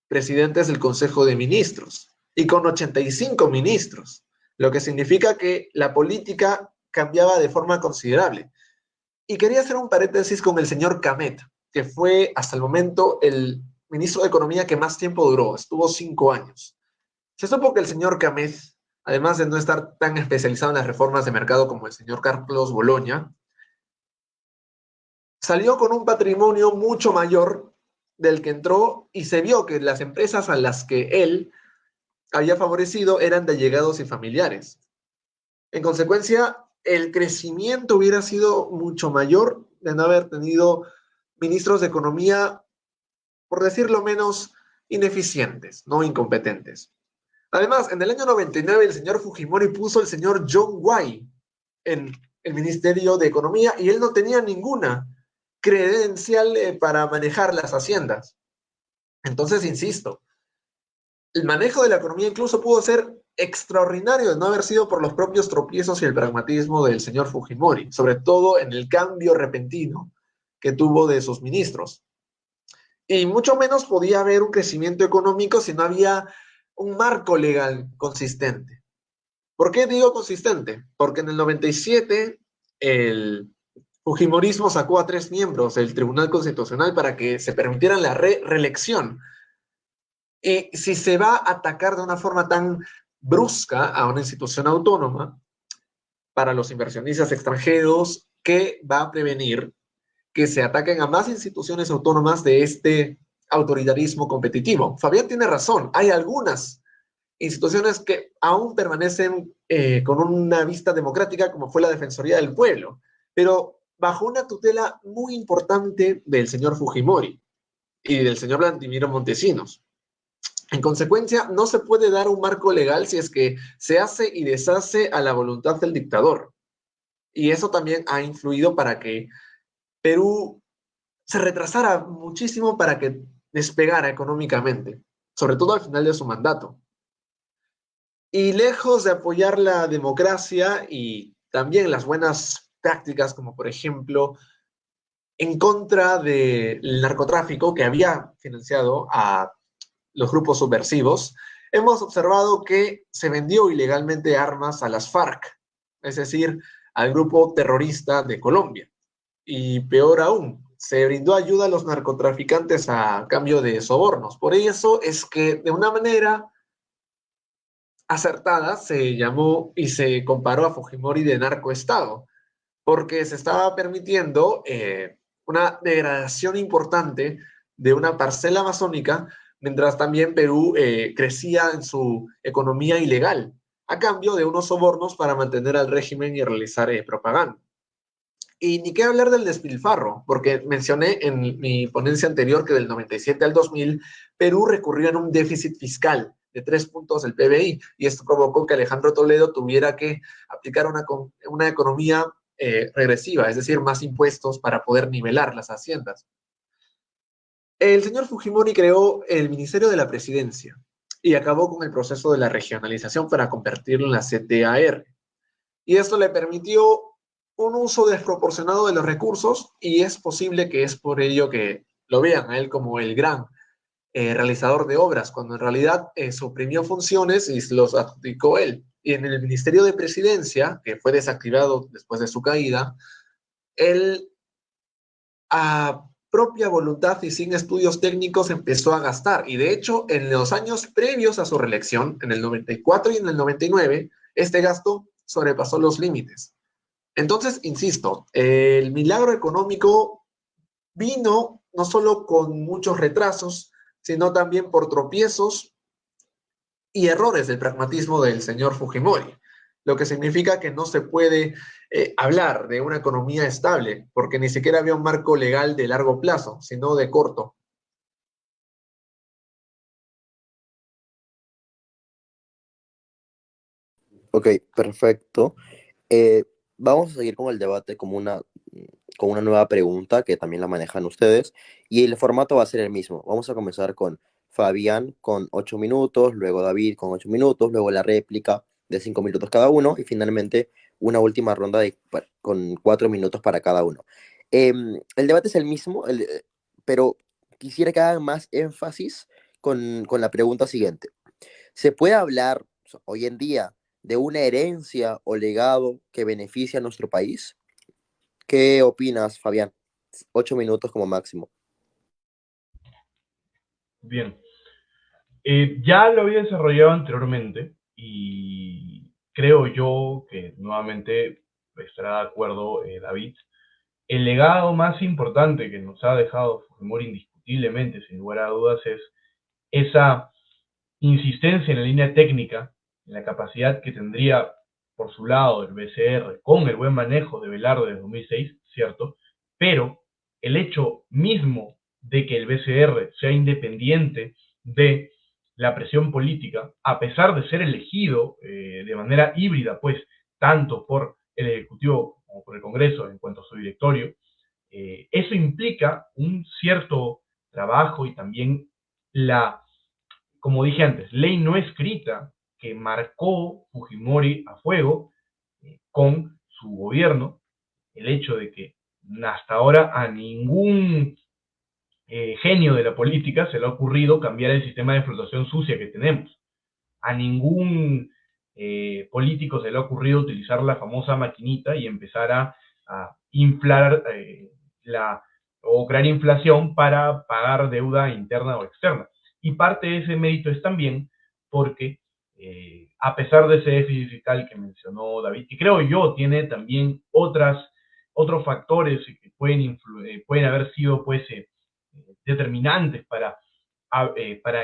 Speaker 3: presidentes del Consejo de Ministros y con 85 ministros, lo que significa que la política cambiaba de forma considerable. Y quería hacer un paréntesis con el señor Camet, que fue hasta el momento el ministro de Economía que más tiempo duró, estuvo 5 años. Se supo que el señor Camet, además de no estar tan especializado en las reformas de mercado como el señor Carlos Bologna, salió con un patrimonio mucho mayor del que entró y se vio que las empresas a las que él había favorecido eran de allegados y familiares. En consecuencia, el crecimiento hubiera sido mucho mayor de no haber tenido ministros de economía, por decirlo menos, ineficientes, no incompetentes. Además, en el año 99 el señor Fujimori puso al señor John Wai en el Ministerio de Economía y él no tenía ninguna credencial para manejar las haciendas. Entonces, insisto, el manejo de la economía incluso pudo ser extraordinario de no haber sido por los propios tropiezos y el pragmatismo del señor Fujimori, sobre todo en el cambio repentino que tuvo de sus ministros. Y mucho menos podía haber un crecimiento económico si no había un marco legal consistente. ¿Por qué digo consistente? Porque en el 97 el Fujimorismo sacó a 3 miembros del Tribunal Constitucional para que se permitieran la reelección. Y si se va a atacar de una forma tan brusca a una institución autónoma, para los inversionistas extranjeros, ¿qué va a prevenir que se ataquen a más instituciones autónomas de este autoritarismo competitivo? Fabián tiene razón, hay algunas instituciones que aún permanecen con una vista democrática, como fue la Defensoría del Pueblo, pero bajo una tutela muy importante del señor Fujimori y del señor Vladimiro Montesinos. En consecuencia, no se puede dar un marco legal si es que se hace y deshace a la voluntad del dictador. Y eso también ha influido para que Perú se retrasara muchísimo para que despegara económicamente, sobre todo al final de su mandato. Y lejos de apoyar la democracia y también las buenas prácticas, como por ejemplo en contra del narcotráfico que había financiado a los grupos subversivos, hemos observado que se vendió ilegalmente armas a las FARC, es decir, al grupo terrorista de Colombia. Y peor aún, se brindó ayuda a los narcotraficantes a cambio de sobornos. Por eso es que de una manera acertada se llamó y se comparó a Fujimori de narcoestado, porque se estaba permitiendo una degradación importante de una parcela amazónica, mientras también Perú crecía en su economía ilegal, a cambio de unos sobornos para mantener al régimen y realizar propaganda. Y ni qué hablar del despilfarro, porque mencioné en mi ponencia anterior que del 97 al 2000, Perú recurrió en un déficit fiscal de 3 puntos del PBI, y esto provocó que Alejandro Toledo tuviera que aplicar una economía regresiva, es decir, más impuestos para poder nivelar las haciendas. El señor Fujimori creó el Ministerio de la Presidencia y acabó con el proceso de la regionalización para convertirlo en la CTAR. Y esto le permitió un uso desproporcionado de los recursos, y es posible que es por ello que lo vean a él como el gran realizador de obras, cuando en realidad suprimió funciones y los adjudicó él. Y en el Ministerio de Presidencia, que fue desactivado después de su caída, él a propia voluntad y sin estudios técnicos empezó a gastar. Y de hecho, en los años previos a su reelección, en el 94 y en el 99, este gasto sobrepasó los límites. Entonces, insisto, el milagro económico vino no solo con muchos retrasos, sino también por tropiezos y errores del pragmatismo del señor Fujimori, lo que significa que no se puede hablar de una economía estable, porque ni siquiera había un marco legal de largo plazo, sino de corto.
Speaker 1: Ok, perfecto. Vamos a seguir con el debate con una nueva pregunta que también la manejan ustedes, y el formato va a ser el mismo. Vamos a comenzar con Fabián con 8 minutos, luego David con 8 minutos, luego la réplica de 5 minutos cada uno, y finalmente una última ronda con 4 minutos para cada uno. El debate es el mismo, pero quisiera que hagan más énfasis con la pregunta siguiente. ¿Se puede hablar, o sea, hoy en día, de una herencia o legado que beneficia a nuestro país? ¿Qué opinas, Fabián? 8 minutos como máximo.
Speaker 2: Bien. Ya lo había desarrollado anteriormente y creo yo que nuevamente estará de acuerdo David. El legado más importante que nos ha dejado Fujimori indiscutiblemente, sin lugar a dudas, es esa insistencia en la línea técnica, en la capacidad que tendría por su lado el BCR con el buen manejo de Velarde desde 2006, ¿cierto? Pero el hecho mismo de que el BCR sea independiente de la presión política, a pesar de ser elegido de manera híbrida, pues, tanto por el Ejecutivo como por el Congreso en cuanto a su directorio, eso implica un cierto trabajo y también la, como dije antes, ley no escrita que marcó Fujimori a fuego con su gobierno, el hecho de que hasta ahora a ningún genio de la política se le ha ocurrido cambiar el sistema de explotación sucia que tenemos. A ningún político se le ha ocurrido utilizar la famosa maquinita y empezar a inflar o crear inflación para pagar deuda interna o externa. Y parte de ese mérito es también porque, a pesar de ese déficit fiscal que mencionó David, que creo yo tiene también otros factores que pueden haber sido pues, determinantes para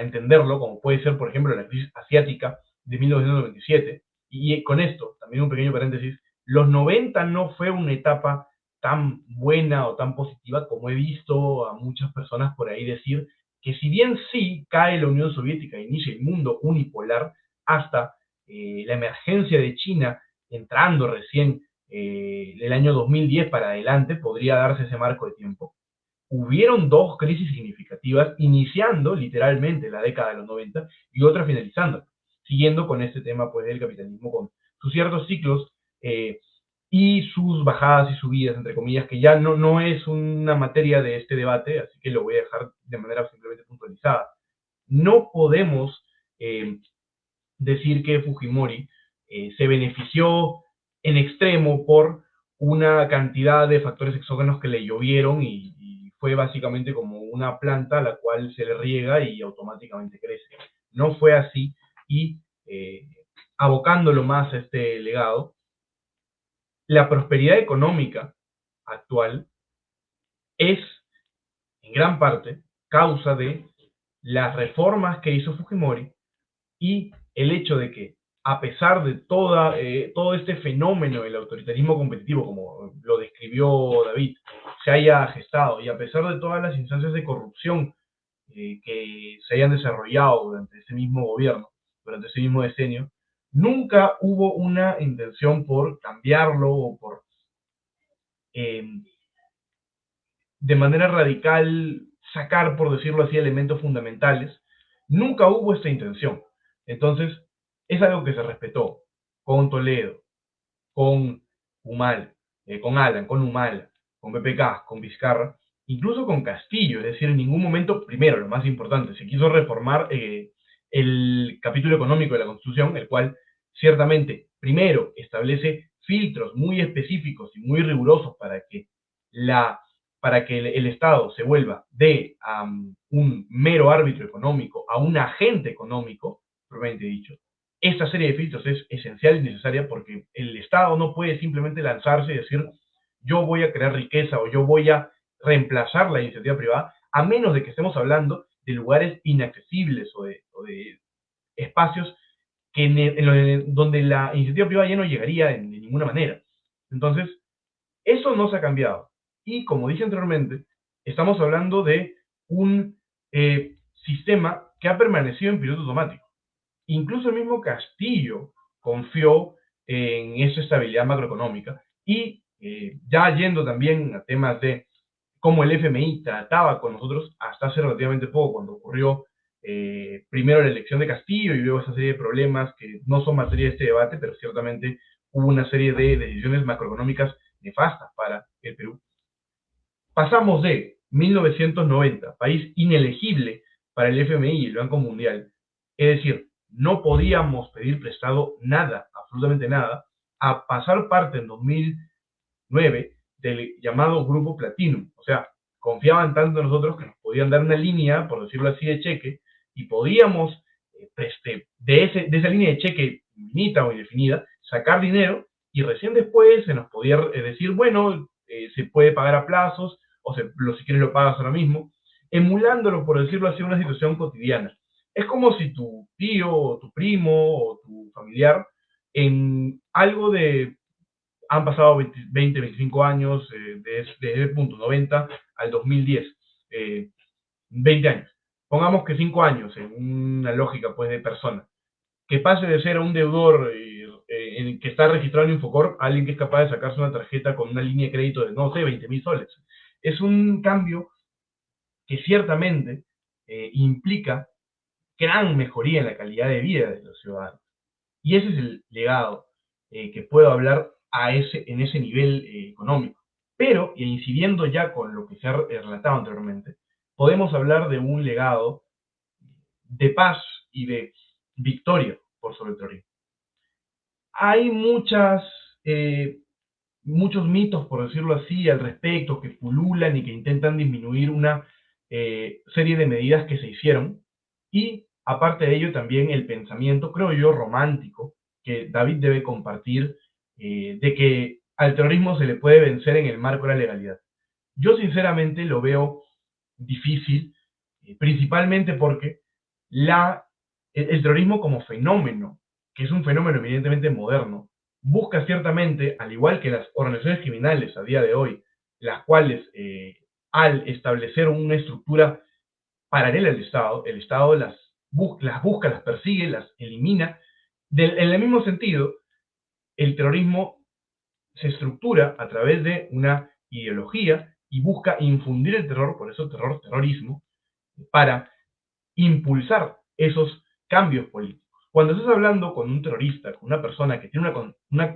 Speaker 2: entenderlo, como puede ser, por ejemplo, la crisis asiática de 1997. Y con esto, también un pequeño paréntesis, los 90 no fue una etapa tan buena o tan positiva como he visto a muchas personas por ahí decir, que si bien sí cae la Unión Soviética e inicia el mundo unipolar hasta la emergencia de China entrando recién el año 2010 para adelante, podría darse ese marco de tiempo. Hubieron dos crisis significativas, iniciando literalmente la década de los 90 y otra finalizando, siguiendo con este tema pues, del capitalismo, con sus ciertos ciclos y sus bajadas y subidas, entre comillas, que ya no es una materia de este debate, así que lo voy a dejar de manera simplemente puntualizada. No podemos decir que Fujimori se benefició en extremo por una cantidad de factores exógenos que le llovieron y fue básicamente como una planta a la cual se le riega y automáticamente crece. No fue así y abocándolo más a este legado, la prosperidad económica actual es en gran parte causa de las reformas que hizo Fujimori y el hecho de que a pesar de todo este fenómeno del autoritarismo competitivo, como lo describió David, se haya gestado, y a pesar de todas las instancias de corrupción que se hayan desarrollado durante ese mismo gobierno, durante ese mismo decenio, nunca hubo una intención por cambiarlo o por, de manera radical, sacar, por decirlo así, elementos fundamentales. Nunca hubo esta intención. Entonces, es algo que se respetó con Toledo, con Humal, con Alan, con Humala, con PPK, con Vizcarra, incluso con Castillo. Es decir, en ningún momento, primero, lo más importante, se quiso reformar el capítulo económico de la Constitución, el cual ciertamente, primero, establece filtros muy específicos y muy rigurosos para que el Estado se vuelva de un mero árbitro económico a un agente económico, propiamente dicho. Esta serie de filtros es esencial y necesaria porque el Estado no puede simplemente lanzarse y decir yo voy a crear riqueza o yo voy a reemplazar la iniciativa privada, a menos de que estemos hablando de lugares inaccesibles o de espacios donde la iniciativa privada ya no llegaría de ninguna manera. Entonces, eso no se ha cambiado. Y como dije anteriormente, estamos hablando de un sistema que ha permanecido en piloto automático. Incluso el mismo Castillo confió en esa estabilidad macroeconómica y ya yendo también a temas de cómo el FMI trataba con nosotros hasta hace relativamente poco, cuando ocurrió primero la elección de Castillo y luego esa serie de problemas que no son materia de este debate, pero ciertamente hubo una serie de decisiones macroeconómicas nefastas para el Perú. Pasamos de 1990, país inelegible para el FMI y el Banco Mundial, es decir, no podíamos pedir prestado nada, absolutamente nada, a pasar parte en 2009 del llamado Grupo Platinum. O sea, confiaban tanto en nosotros que nos podían dar una línea, por decirlo así, de cheque, y podíamos, de esa línea de cheque infinita o indefinida, sacar dinero, y recién después se nos podía decir, bueno, se puede pagar a plazos, o si quieres lo pagas ahora mismo, emulándolo, por decirlo así, una situación cotidiana. Es como si tu tío, o tu primo, o tu familiar, en algo de, han pasado 20 25 años, desde el punto 90 al 2010, 20 años. Pongamos que 5 años, en una lógica pues de persona, que pase de ser un deudor que está registrado en Infocorp a alguien que es capaz de sacarse una tarjeta con una línea de crédito de, no sé, 20.000 soles. Es un cambio que ciertamente implica gran mejoría en la calidad de vida de los ciudadanos. Y ese es el legado que puedo hablar en ese nivel económico. Pero, incidiendo ya con lo que se ha relatado anteriormente, podemos hablar de un legado de paz y de victoria por sobre el terrorismo. Hay muchos mitos, por decirlo así, al respecto, que pululan y que intentan disminuir una serie de medidas que se hicieron. Y aparte de ello, también el pensamiento, creo yo, romántico, que David debe compartir, de que al terrorismo se le puede vencer en el marco de la legalidad. Yo sinceramente lo veo difícil, principalmente porque el terrorismo como fenómeno, que es un fenómeno evidentemente moderno, busca ciertamente, al igual que las organizaciones criminales a día de hoy, las cuales al establecer una estructura paralela al Estado, el Estado las busca, las persigue, las elimina. En el mismo sentido, el terrorismo se estructura a través de una ideología y busca infundir el terror, por eso terrorismo, para impulsar esos cambios políticos. Cuando estás hablando con un terrorista, con una persona que tiene una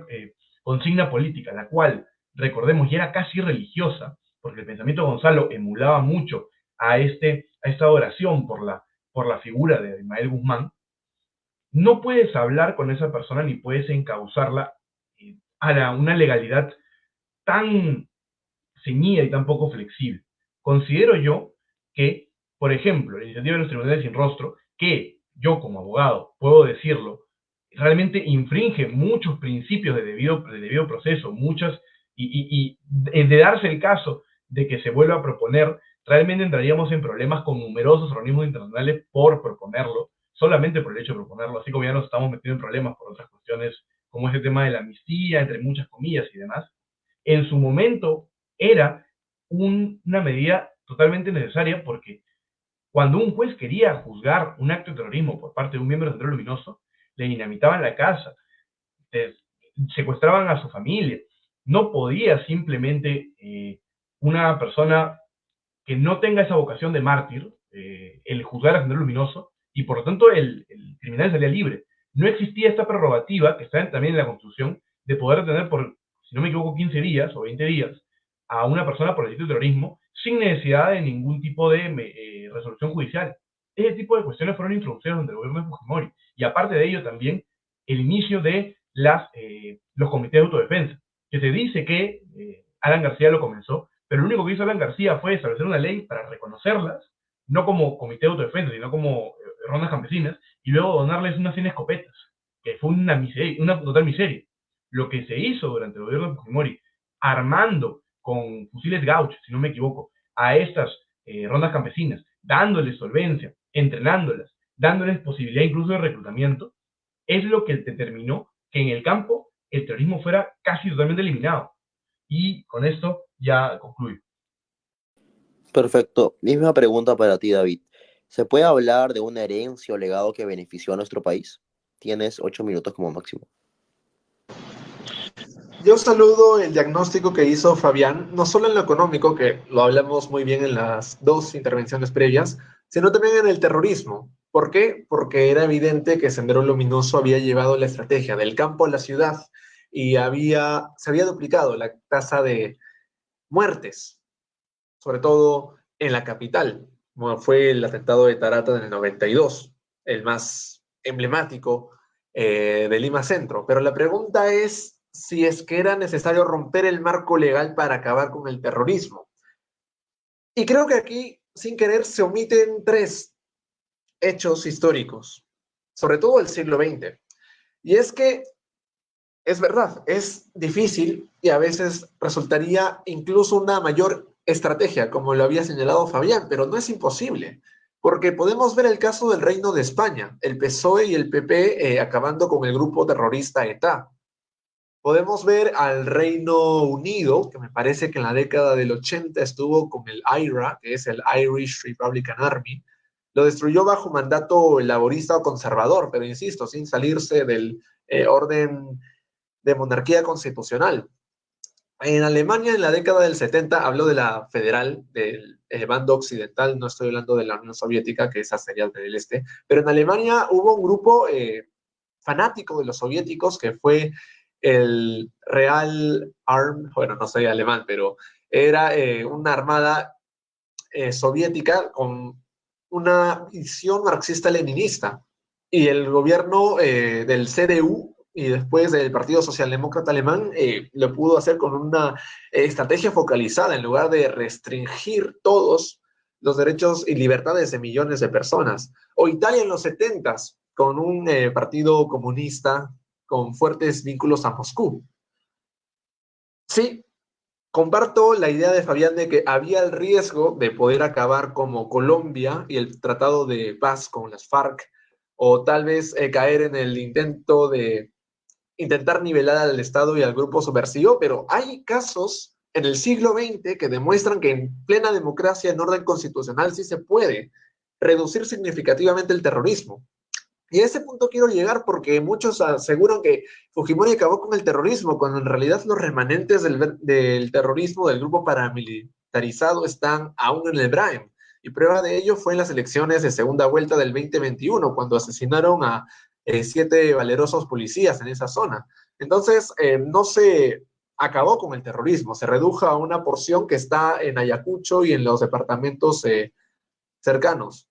Speaker 2: consigna política, la cual, recordemos, ya era casi religiosa, porque el pensamiento de Gonzalo emulaba mucho a esta adoración por la figura de Ismael Guzmán, no puedes hablar con esa persona ni puedes encauzarla a una legalidad tan ceñida y tan poco flexible. Considero yo que, por ejemplo, la iniciativa de los tribunales sin rostro, que yo como abogado puedo decirlo, realmente infringe muchos principios de debido proceso, y de darse el caso de que se vuelva a proponer, realmente entraríamos en problemas con numerosos organismos internacionales por proponerlo, solamente por el hecho de proponerlo, así como ya nos estamos metiendo en problemas por otras cuestiones, como ese tema de la amnistía, entre muchas comillas y demás. En su momento era una medida totalmente necesaria porque cuando un juez quería juzgar un acto de terrorismo por parte de un miembro del Sendero Luminoso, le dinamitaban la casa, secuestraban a su familia. No podía simplemente una persona que no tenga esa vocación de mártir, el juzgar a Sendero Luminoso, y por lo tanto el criminal salía libre. No existía esta prerrogativa, que está también en la Constitución, de poder detener por, si no me equivoco, 15 días o 20 días a una persona por el delito de terrorismo sin necesidad de ningún tipo de resolución judicial. Ese tipo de cuestiones fueron introducidas durante el gobierno de Fujimori. Y aparte de ello también el inicio de los comités de autodefensa, que se dice que Alan García lo comenzó, pero lo único que hizo Alan García fue establecer una ley para reconocerlas, no como comité de autodefensa, sino como rondas campesinas, y luego donarles unas 100 escopetas, que fue una total miseria. Lo que se hizo durante el gobierno de Fujimori, armando con fusiles Gauch, si no me equivoco, a estas rondas campesinas, dándoles solvencia, entrenándolas, dándoles posibilidad incluso de reclutamiento, es lo que determinó que en el campo el terrorismo fuera casi totalmente eliminado. Y con esto ya concluyo.
Speaker 1: Perfecto. Misma pregunta para ti, David. ¿Se puede hablar de una herencia o legado que benefició a nuestro país? Tienes 8 minutos como máximo.
Speaker 3: Yo saludo el diagnóstico que hizo Fabián, no solo en lo económico, que lo hablamos muy bien en las dos intervenciones previas, sino también en el terrorismo. ¿Por qué? Porque era evidente que Sendero Luminoso había llevado la estrategia del campo a la ciudad y se había duplicado la tasa de muertes, sobre todo en la capital, como fue el atentado de Tarata en el 92, el más emblemático de Lima Centro. Pero la pregunta es si es que era necesario romper el marco legal para acabar con el terrorismo. Y creo que aquí, sin querer, se omiten tres hechos históricos, sobre todo del siglo XX. Y es que es verdad, es difícil y a veces resultaría incluso una mayor estrategia, como lo había señalado Fabián, pero no es imposible, porque podemos ver el caso del Reino de España, el PSOE y el PP acabando con el grupo terrorista ETA. Podemos ver al Reino Unido, que me parece que en la década del 80 estuvo con el IRA, que es el Irish Republican Army, lo destruyó bajo mandato laborista o conservador, pero insisto, sin salirse del orden de monarquía constitucional. En Alemania, en la década del 70, hablo de la federal, del bando occidental, no estoy hablando de la Unión Soviética, que esa sería del este, pero en Alemania hubo un grupo fanático de los soviéticos que fue el Real Arm, bueno, no sé alemán, pero era una armada soviética con una visión marxista-leninista. Y el gobierno del CDU y después del Partido Socialdemócrata Alemán lo pudo hacer con una estrategia focalizada en lugar de restringir todos los derechos y libertades de millones de personas. O Italia en los 70s, con un partido comunista con fuertes vínculos a Moscú. Sí, comparto la idea de Fabián de que había el riesgo de poder acabar como Colombia y el tratado de paz con las FARC, o tal vez caer en el intento de intentar nivelar al Estado y al grupo subversivo, pero hay casos en el siglo XX que demuestran que en plena democracia, en orden constitucional, sí se puede reducir significativamente el terrorismo. Y a ese punto quiero llegar porque muchos aseguran que Fujimori acabó con el terrorismo, cuando en realidad los remanentes del terrorismo del grupo paramilitarizado están aún en el Brahim. Y prueba de ello fue en las elecciones de segunda vuelta del 2021, cuando asesinaron a 7 valerosos policías en esa zona. Entonces, no se acabó con el terrorismo, se redujo a una porción que está en Ayacucho y en los departamentos cercanos.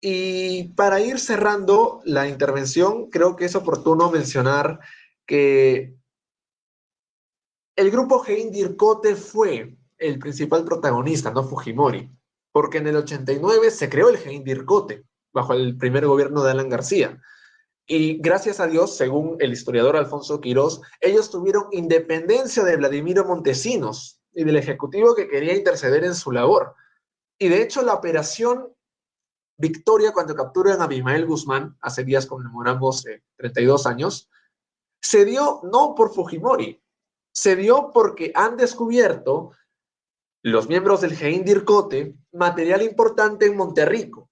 Speaker 3: Y para ir cerrando la intervención, creo que es oportuno mencionar que el grupo Heindirkote fue el principal protagonista, no Fujimori, porque en el 89 se creó el Heindirkote bajo el primer gobierno de Alan García. Y gracias a Dios, según el historiador Alfonso Quirós, ellos tuvieron independencia de Vladimiro Montesinos y del ejecutivo que quería interceder en su labor. Y de hecho, la operación Victoria, cuando capturan a Abimael Guzmán, hace días conmemoramos 32 años, se dio no por Fujimori, se dio porque han descubierto los miembros del Heindirkote material importante en Monterrico,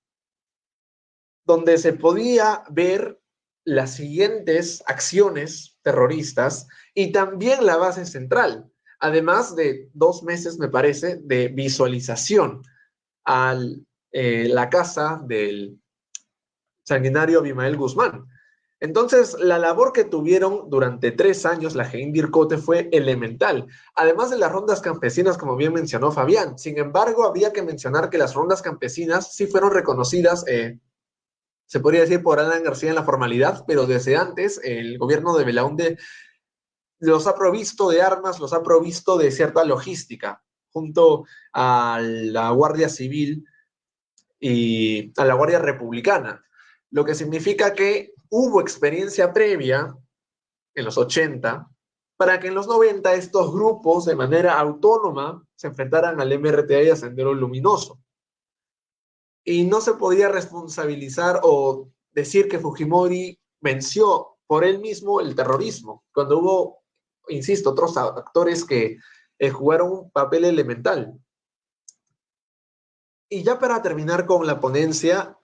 Speaker 3: donde se podía ver las siguientes acciones terroristas y también la base central, además de 2 meses, me parece, de visualización a la casa del sanguinario Abimael Guzmán. Entonces, la labor que tuvieron durante 3 años la Heindirkote fue elemental, además de las rondas campesinas, como bien mencionó Fabián. Sin embargo, había que mencionar que las rondas campesinas sí fueron reconocidas, se podría decir por Alan García en la formalidad, pero desde antes el gobierno de Belaúnde los ha provisto de armas, los ha provisto de cierta logística, junto a la Guardia Civil y a la Guardia Republicana, lo que significa que hubo experiencia previa en los 80 para que en los 90 estos grupos de manera autónoma se enfrentaran al MRTA y a Sendero Luminoso. Y no se podía responsabilizar o decir que Fujimori venció por él mismo el terrorismo, cuando hubo, insisto, otros actores que jugaron un papel elemental. Y ya para terminar con la ponencia,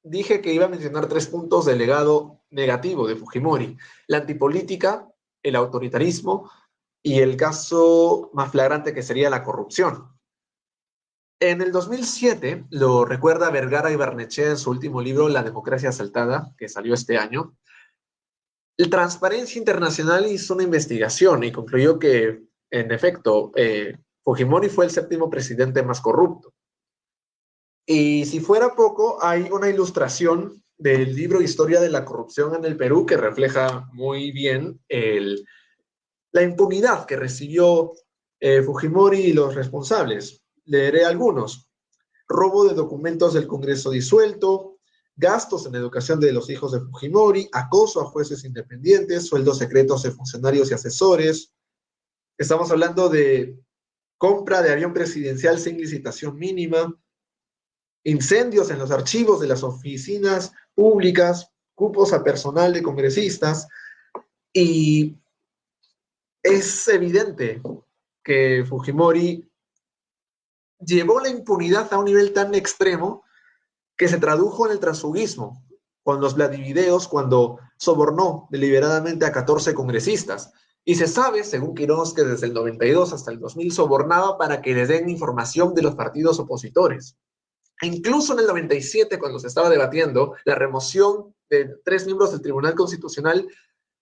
Speaker 3: dije que iba a mencionar 3 puntos del legado negativo de Fujimori: la antipolítica, el autoritarismo y el caso más flagrante, que sería la corrupción. En el 2007, lo recuerda Vergara y Barnechea en su último libro, La democracia asaltada, que salió este año. La Transparencia Internacional hizo una investigación y concluyó que, en efecto, Fujimori fue el 7º presidente más corrupto. Y si fuera poco, hay una ilustración del libro Historia de la corrupción en el Perú que refleja muy bien la impunidad que recibió Fujimori y los responsables. Leeré algunos: robo de documentos del Congreso disuelto, gastos en educación de los hijos de Fujimori, acoso a jueces independientes, sueldos secretos de funcionarios y asesores. Estamos hablando de compra de avión presidencial sin licitación mínima, incendios en los archivos de las oficinas públicas, cupos a personal de congresistas, y es evidente que Fujimori llevó la impunidad a un nivel tan extremo que se tradujo en el transfugismo, con los Vladivideos, cuando sobornó deliberadamente a 14 congresistas. Y se sabe, según Quirós, que desde el 92 hasta el 2000 sobornaba para que les den información de los partidos opositores. E incluso en el 97, cuando se estaba debatiendo la remoción de 3 miembros del Tribunal Constitucional,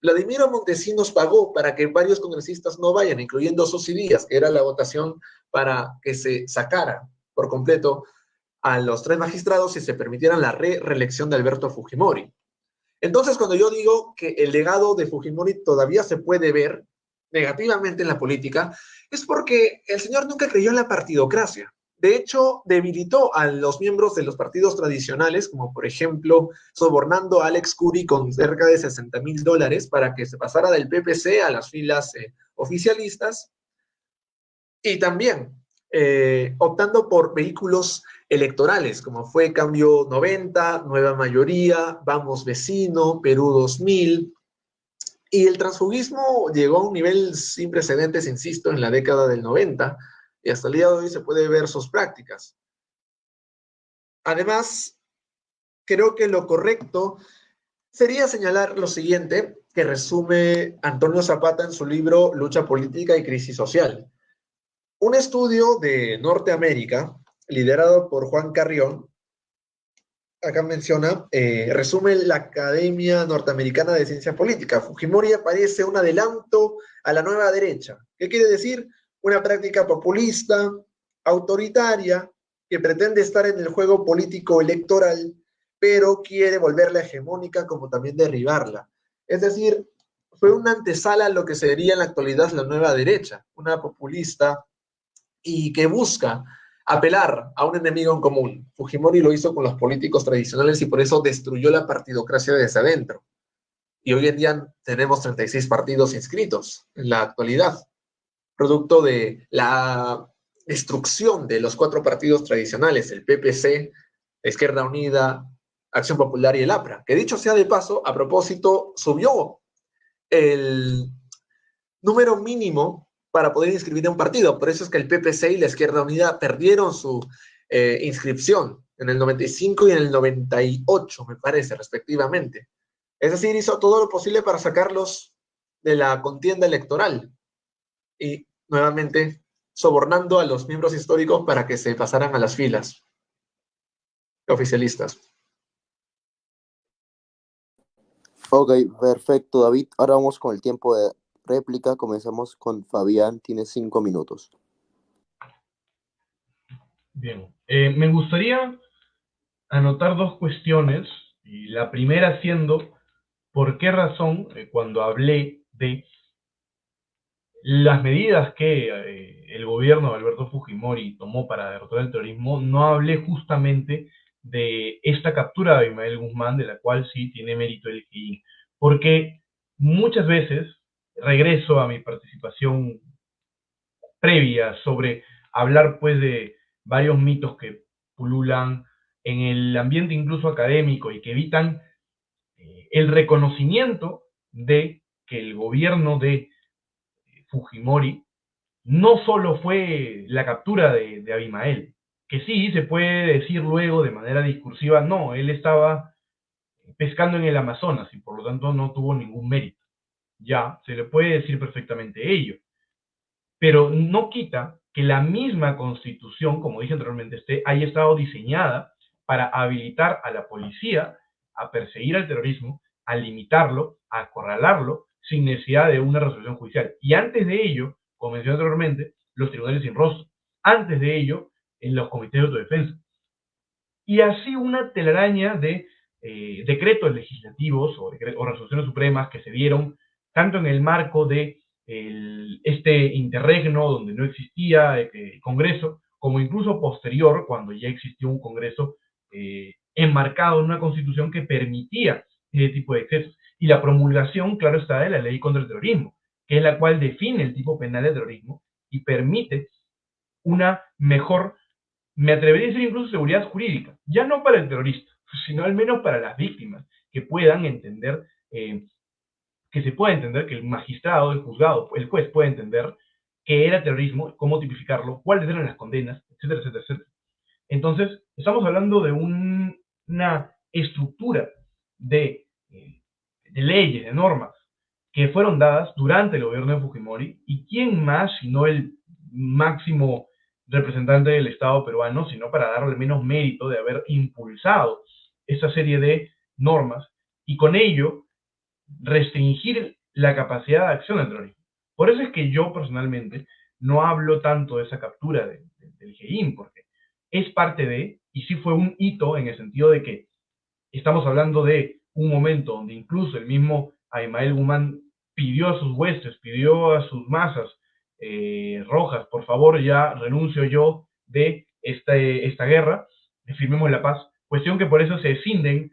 Speaker 3: Vladimiro Montesinos pagó para que varios congresistas no vayan, incluyendo Susy Díaz, que era la votación para que se sacara por completo a los 3 magistrados y se permitieran la reelección de Alberto Fujimori. Entonces, cuando yo digo que el legado de Fujimori todavía se puede ver negativamente en la política, es porque el señor nunca creyó en la partidocracia. De hecho, debilitó a los miembros de los partidos tradicionales, como por ejemplo, sobornando a Alex Curry con cerca de $60,000 para que se pasara del PPC a las filas oficialistas, y también optando por vehículos electorales, como fue Cambio 90, Nueva Mayoría, Vamos Vecino, Perú 2000, y el transfugismo llegó a un nivel sin precedentes, insisto, en la década del 90, y hasta el día de hoy se puede ver sus prácticas. Además, creo que lo correcto sería señalar lo siguiente, que resume Antonio Zapata en su libro Lucha Política y Crisis Social. Un estudio de Norteamérica, liderado por Juan Carrión, acá menciona, resume la Academia Norteamericana de Ciencia Política. Fujimori aparece un adelanto a la nueva derecha. ¿Qué quiere decir? Una práctica populista, autoritaria, que pretende estar en el juego político electoral, pero quiere volverla hegemónica como también derribarla. Es decir, fue una antesala a lo que sería en la actualidad la nueva derecha, una populista y que busca apelar a un enemigo en común. Fujimori lo hizo con los políticos tradicionales y por eso destruyó la partidocracia desde adentro. Y hoy en día tenemos 36 partidos inscritos en la actualidad, producto de la destrucción de los 4 partidos tradicionales, el PPC, la Izquierda Unida, Acción Popular y el APRA, que dicho sea de paso, a propósito, subió el número mínimo para poder inscribir a un partido. Por eso es que el PPC y la Izquierda Unida perdieron su inscripción en el 95 y en el 98, me parece, respectivamente. Es decir, hizo todo lo posible para sacarlos de la contienda electoral y nuevamente sobornando a los miembros históricos para que se pasaran a las filas oficialistas.
Speaker 1: Ok, perfecto, David. Ahora vamos con el tiempo de réplica. Comenzamos con Fabián. Tiene 5 minutos.
Speaker 2: Bien, me gustaría anotar 2 cuestiones, y la primera siendo, ¿por qué razón cuando hablé de las medidas que el gobierno de Alberto Fujimori tomó para derrotar el terrorismo, no hablé justamente de esta captura de Abimael Guzmán, de la cual sí tiene mérito el GIIN? Porque muchas veces regreso a mi participación previa sobre hablar pues de varios mitos que pululan en el ambiente incluso académico y que evitan el reconocimiento de que el gobierno de Fujimori no solo fue la captura de Abimael, que sí se puede decir luego de manera discursiva, no, él estaba pescando en el Amazonas y por lo tanto no tuvo ningún mérito. Ya, se le puede decir perfectamente ello, pero no quita que la misma Constitución, como dije anteriormente, haya estado diseñada para habilitar a la policía a perseguir al terrorismo, a limitarlo, a acorralarlo, sin necesidad de una resolución judicial. Y antes de ello, como mencioné anteriormente, los tribunales sin rostro. Antes de ello, en los comités de autodefensa. Y así una telaraña de decretos legislativos o resoluciones supremas que se dieron tanto en el marco de este interregno donde no existía Congreso, como incluso posterior, cuando ya existió un Congreso enmarcado en una Constitución que permitía ese tipo de excesos. Y la promulgación, claro está, de la Ley contra el Terrorismo, que es la cual define el tipo penal de terrorismo y permite una mejor, me atrevería a decir incluso seguridad jurídica, ya no para el terrorista, sino al menos para las víctimas, que puedan entender que se pueda entender, que el magistrado, el juzgado, el juez pueda entender qué era terrorismo, cómo tipificarlo, cuáles eran las condenas, etcétera, etcétera, etcétera. Entonces, estamos hablando de una estructura de leyes, de normas, que fueron dadas durante el gobierno de Fujimori, y quién más, sino el máximo representante del Estado peruano, sino para darle menos mérito de haber impulsado esta serie de normas, y con ello restringir la capacidad de acción del terrorismo. Por eso es que yo personalmente no hablo tanto de esa captura del Jeín, porque es parte de, y sí fue un hito en el sentido de que estamos hablando de un momento donde incluso el mismo Ismael Guzmán pidió a sus huestes, pidió a sus masas rojas, por favor ya renuncio yo de esta guerra, firmemos la paz, cuestión que por eso se escinden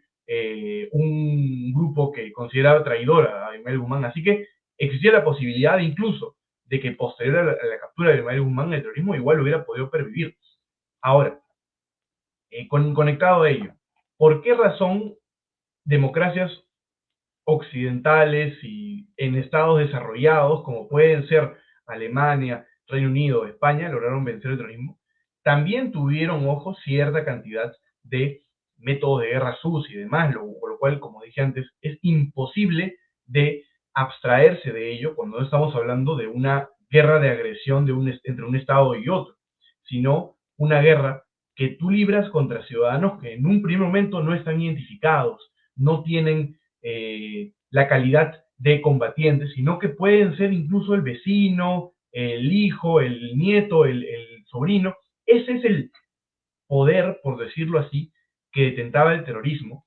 Speaker 2: un grupo que consideraba traidora a Ismael Guzmán, así que existía la posibilidad incluso de que posterior a la captura de Ismael Guzmán el terrorismo igual hubiera podido pervivir. Ahora, conectado a ello, ¿por qué razón democracias occidentales y en estados desarrollados, como pueden ser Alemania, Reino Unido, España, lograron vencer el terrorismo? También tuvieron, ojo, cierta cantidad de métodos de guerra sucia y demás, por lo cual, como dije antes, es imposible de abstraerse de ello cuando no estamos hablando de una guerra de agresión entre un estado y otro, sino una guerra que tú libras contra ciudadanos que en un primer momento no están identificados, no tienen la calidad de combatientes, sino que pueden ser incluso el vecino, el hijo, el nieto, el sobrino. Ese es el poder, por decirlo así, que detentaba el terrorismo,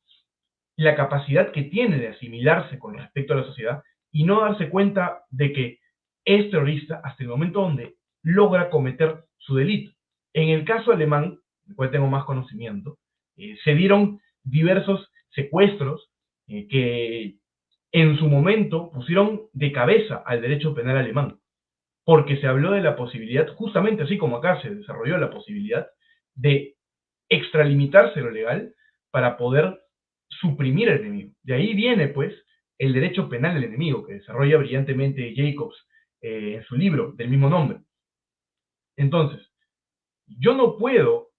Speaker 2: la capacidad que tiene de asimilarse con respecto a la sociedad y no darse cuenta de que es terrorista hasta el momento donde logra cometer su delito. En el caso alemán, del cual tengo más conocimiento, se dieron diversos secuestros que en su momento pusieron de cabeza al derecho penal alemán, porque se habló de la posibilidad, justamente así como acá se desarrolló la posibilidad, de extralimitarse lo legal para poder suprimir al enemigo. De ahí viene, pues, el derecho penal del enemigo, que desarrolla brillantemente Jacobs en su libro del mismo nombre. Entonces, yo no puedo,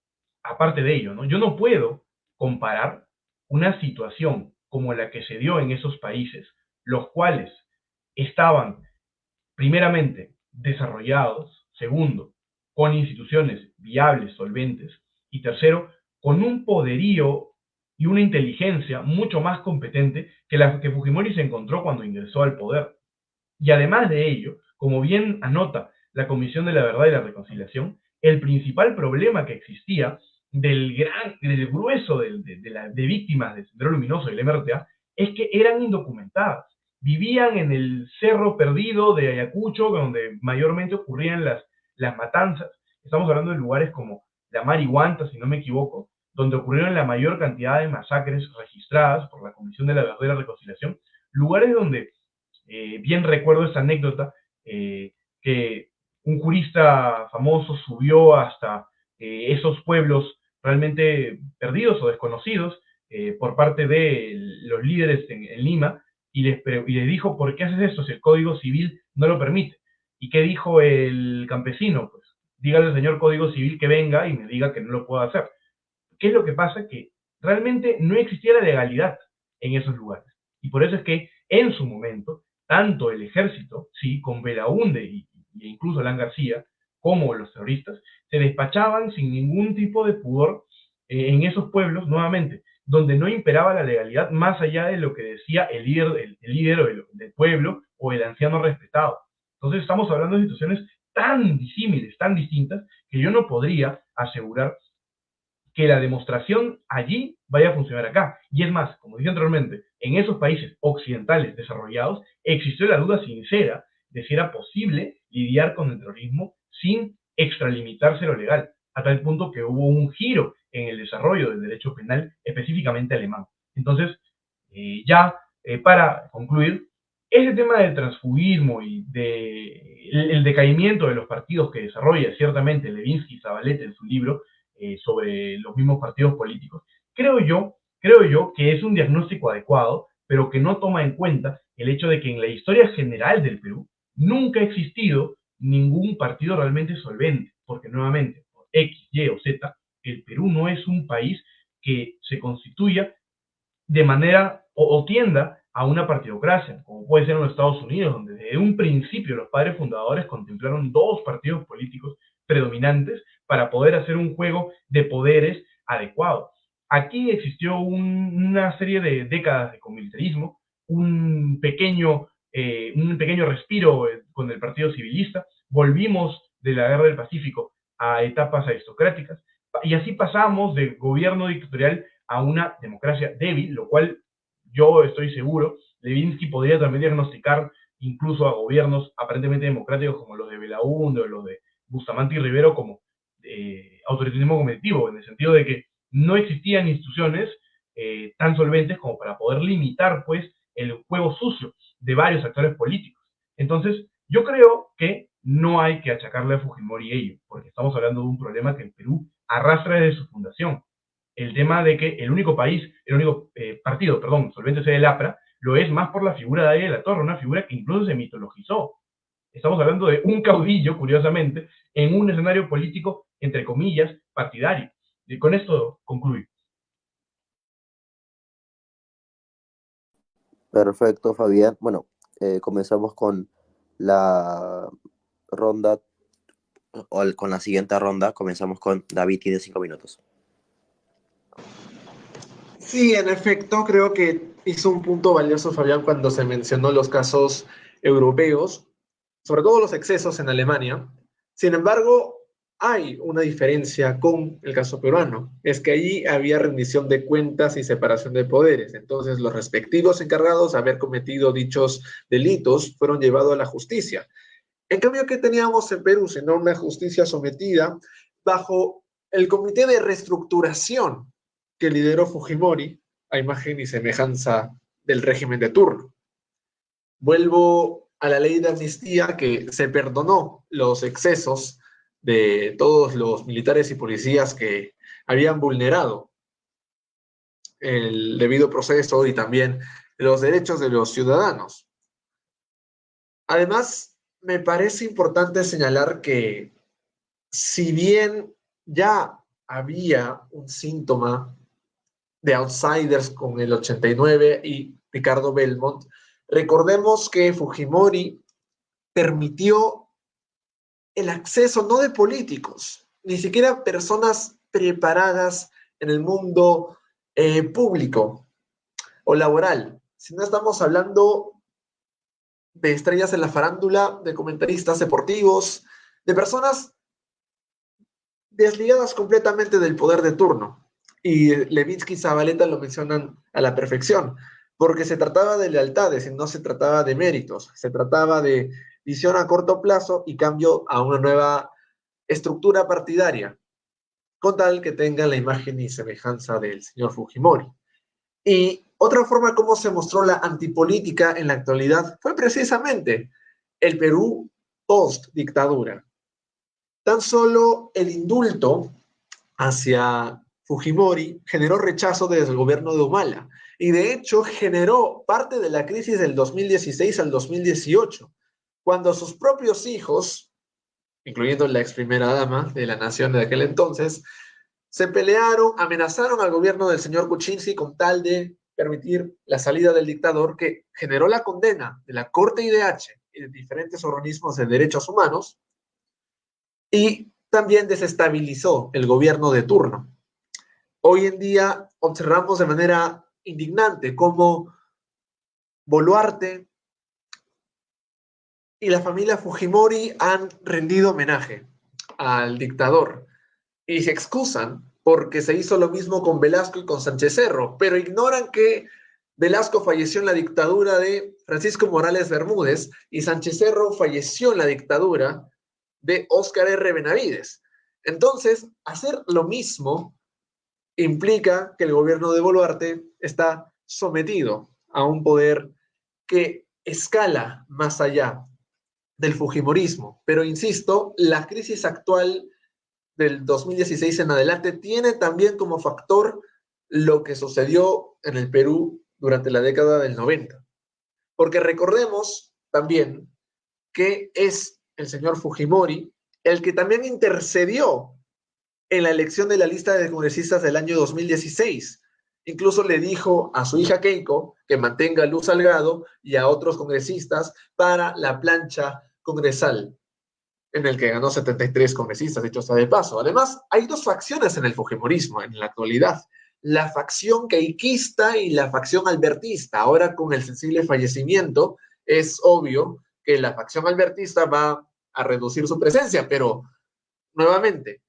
Speaker 2: aparte de ello, ¿no? Yo no puedo comparar una situación como la que se dio en esos países, los cuales estaban, primeramente, desarrollados, segundo, con instituciones viables, solventes, y tercero, con un poderío y una inteligencia mucho más competente que la que Fujimori se encontró cuando ingresó al poder. Y además de ello, como bien anota la Comisión de la Verdad y la Reconciliación, el principal problema que existía del grueso de víctimas del Sendero Luminoso y del MRTA es que eran indocumentadas. Vivían en el cerro perdido de Ayacucho, donde mayormente ocurrían las matanzas. Estamos hablando de lugares como la Marihuanta, si no me equivoco, donde ocurrieron la mayor cantidad de masacres registradas por la Comisión de la Verdad y la Reconciliación. Lugares donde bien recuerdo esta anécdota, que un jurista famoso subió hasta esos pueblos realmente perdidos o desconocidos por parte de los líderes en Lima y les dijo, ¿por qué haces esto si el Código Civil no lo permite? ¿Y qué dijo el campesino? Pues dígale al señor Código Civil que venga y me diga que no lo puedo hacer. ¿Qué es lo que pasa? Que realmente no existía la legalidad en esos lugares. Y por eso es que en su momento, tanto el ejército, sí, con Belaúnde e incluso Alan García, como los terroristas, se despachaban sin ningún tipo de pudor en esos pueblos, nuevamente, donde no imperaba la legalidad más allá de lo que decía el líder del pueblo o el anciano respetado. Entonces estamos hablando de situaciones tan disímiles, tan distintas, que yo no podría asegurar que la demostración allí vaya a funcionar acá. Y es más, como dije anteriormente, en esos países occidentales desarrollados existió la duda sincera de si era posible lidiar con el terrorismo sin extralimitarse lo legal, a tal punto que hubo un giro en el desarrollo del derecho penal, específicamente alemán. Entonces, para concluir, ese tema del transfugismo y el decaimiento de los partidos que desarrolla ciertamente Levinsky y Zavaleta en su libro, sobre los mismos partidos políticos, creo yo que es un diagnóstico adecuado, pero que no toma en cuenta el hecho de que en la historia general del Perú nunca ha existido ningún partido realmente solvente, porque nuevamente, por X, Y o Z, el Perú no es un país que se constituya de manera o tienda a una partidocracia, como puede ser en los Estados Unidos, donde desde un principio los padres fundadores contemplaron dos partidos políticos predominantes para poder hacer un juego de poderes adecuado. Aquí existió una serie de décadas de comilitarismo, un pequeño respiro con el Partido Civilista, volvimos de la Guerra del Pacífico a etapas aristocráticas, y así pasamos del gobierno dictatorial a una democracia débil, lo cual yo estoy seguro, Levinsky podría también diagnosticar incluso a gobiernos aparentemente democráticos como los de Belaúnde o los de Bustamante y Rivero como autoritarismo competitivo, en el sentido de que no existían instituciones tan solventes como para poder limitar pues el juego sucio de varios actores políticos. Entonces, yo creo que no hay que achacarle a Fujimori ello, porque estamos hablando de un problema que el Perú arrastra desde su fundación. El tema de que el único partido, solvente sea el APRA, lo es más por la figura de Ariel de la Torre, una figura que incluso se mitologizó. Estamos hablando de un caudillo, curiosamente, en un escenario político, entre comillas, partidario. Y con esto concluyo.
Speaker 1: Perfecto, Fabián. Bueno, comenzamos con la ronda, con la siguiente ronda. Comenzamos con David, tiene 5 minutos.
Speaker 3: Sí, en efecto, creo que hizo un punto valioso Fabián cuando se mencionó los casos europeos, sobre todo los excesos en Alemania. Sin embargo, hay una diferencia con el caso peruano, es que allí había rendición de cuentas y separación de poderes. Entonces, los respectivos encargados de haber cometido dichos delitos fueron llevados a la justicia. En cambio, ¿qué teníamos en Perú? Sino una justicia sometida bajo el comité de reestructuración que lideró Fujimori, a imagen y semejanza del régimen de turno. Vuelvo a la ley de amnistía, que se perdonó los excesos de todos los militares y policías que habían vulnerado el debido proceso y también los derechos de los ciudadanos. Además, me parece importante señalar que si bien ya había un síntoma de outsiders con el 89 y Ricardo Belmont, recordemos que Fujimori permitió el acceso no de políticos, ni siquiera personas preparadas en el mundo público o laboral, sino estamos hablando de estrellas en la farándula, de comentaristas deportivos, de personas desligadas completamente del poder de turno. Y Levinsky y Zabaleta lo mencionan a la perfección, porque se trataba de lealtades y no se trataba de méritos, se trataba de visión a corto plazo y cambio a una nueva estructura partidaria, con tal que tenga la imagen y semejanza del señor Fujimori. Y otra forma como se mostró la antipolítica en la actualidad fue precisamente el Perú post-dictadura. Tan solo el indulto hacia Fujimori generó rechazo desde el gobierno de Humala y de hecho generó parte de la crisis del 2016 al 2018, cuando sus propios hijos, incluyendo la ex primera dama de la nación de aquel entonces, se pelearon, amenazaron al gobierno del señor Kuczynski con tal de permitir la salida del dictador, que generó la condena de la Corte IDH y de diferentes organismos de derechos humanos, y también desestabilizó el gobierno de turno. Hoy en día observamos de manera indignante cómo Boluarte y la familia Fujimori han rendido homenaje al dictador y se excusan porque se hizo lo mismo con Velasco y con Sánchez Cerro, pero ignoran que Velasco falleció en la dictadura de Francisco Morales Bermúdez y Sánchez Cerro falleció en la dictadura de Óscar R. Benavides. Entonces, hacer lo mismo implica que el gobierno de Boluarte está sometido a un poder que escala más allá del fujimorismo. Pero insisto, la crisis actual del 2016 en adelante tiene también como factor lo que sucedió en el Perú durante la década del 90. Porque recordemos también que es el señor Fujimori el que también intercedió en la elección de la lista de congresistas del año 2016. Incluso le dijo a su hija Keiko que mantenga a Luz Salgado y a otros congresistas para la plancha congresal, en el que ganó 73 congresistas, dicho sea de paso. Además, hay dos facciones en el fujimorismo en la actualidad. la facción keikista y la facción albertista. Ahora con el sensible fallecimiento es obvio que la facción albertista va a reducir su presencia, pero nuevamente,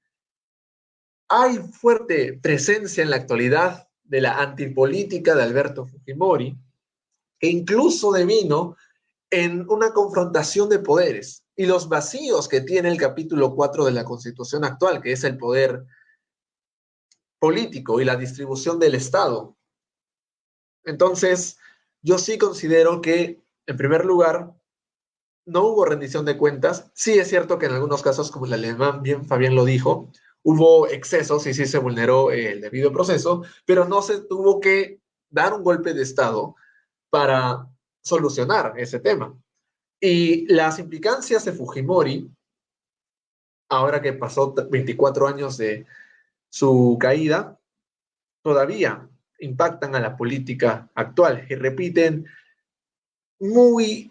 Speaker 3: hay fuerte presencia en la actualidad de la antipolítica de Alberto Fujimori, que incluso devino en una confrontación de poderes y los vacíos que tiene el capítulo 4 de la Constitución actual, que es el poder político y la distribución del Estado. Entonces, yo sí considero que, en primer lugar, no hubo rendición de cuentas. Sí es cierto que en algunos casos, como el alemán bien Fabián lo dijo, hubo excesos y sí se vulneró el debido proceso, pero no se tuvo que dar un golpe de Estado para solucionar ese tema. Y las implicancias de Fujimori, ahora que pasó 24 años de su caída, todavía impactan a la política actual y repiten muy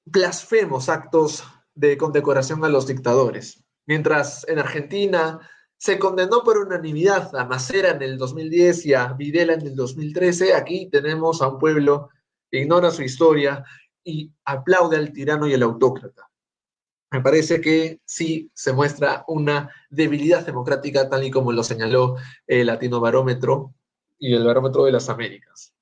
Speaker 3: blasfemos actos de condecoración a los dictadores. Mientras en Argentina se condenó por unanimidad a Macera en el 2010 y a Videla en el 2013, aquí tenemos a un pueblo que ignora su historia y aplaude al tirano y al autócrata. Me parece que sí se muestra una debilidad democrática, tal y como lo señaló el Latino Barómetro y el Barómetro de las Américas.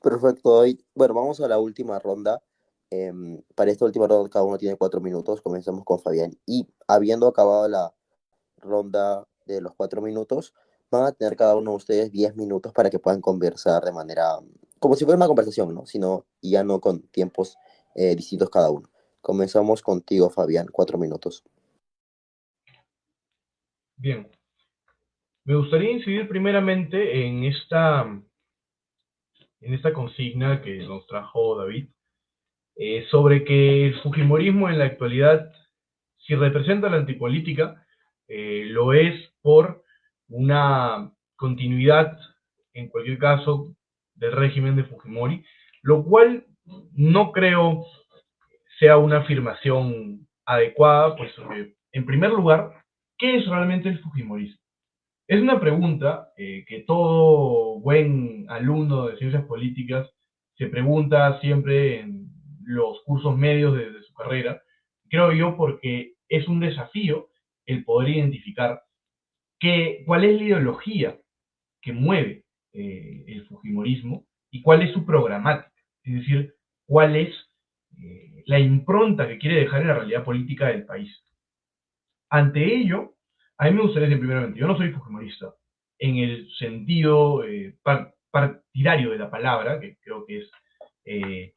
Speaker 1: Perfecto, David. Bueno, vamos a la última ronda. Para esta última ronda cada uno tiene 4 minutos. Comenzamos con Fabián. Y habiendo acabado la ronda de los 4 minutos, van a tener cada uno de ustedes 10 minutos para que puedan conversar de manera, como si fuera una conversación, ¿no? Sino, y ya no con tiempos distintos cada uno. Comenzamos contigo, Fabián, 4 minutos.
Speaker 2: Bien, me gustaría incidir primeramente en esta consigna que nos trajo David, sobre que el Fujimorismo en la actualidad, si representa la antipolítica, lo es por una continuidad, en cualquier caso, del régimen de Fujimori, lo cual no creo sea una afirmación adecuada, puesto que, en primer lugar, ¿qué es realmente el Fujimorismo? Es una pregunta que todo buen alumno de ciencias políticas se pregunta siempre en los cursos medios de su carrera, creo yo, porque es un desafío el poder identificar cuál es la ideología que mueve el Fujimorismo y cuál es su programática, es decir, cuál es la impronta que quiere dejar en la realidad política del país. Ante ello, a mí me gustaría decir primeramente, yo no soy fujimorista en el sentido partidario de la palabra, que creo que es eh,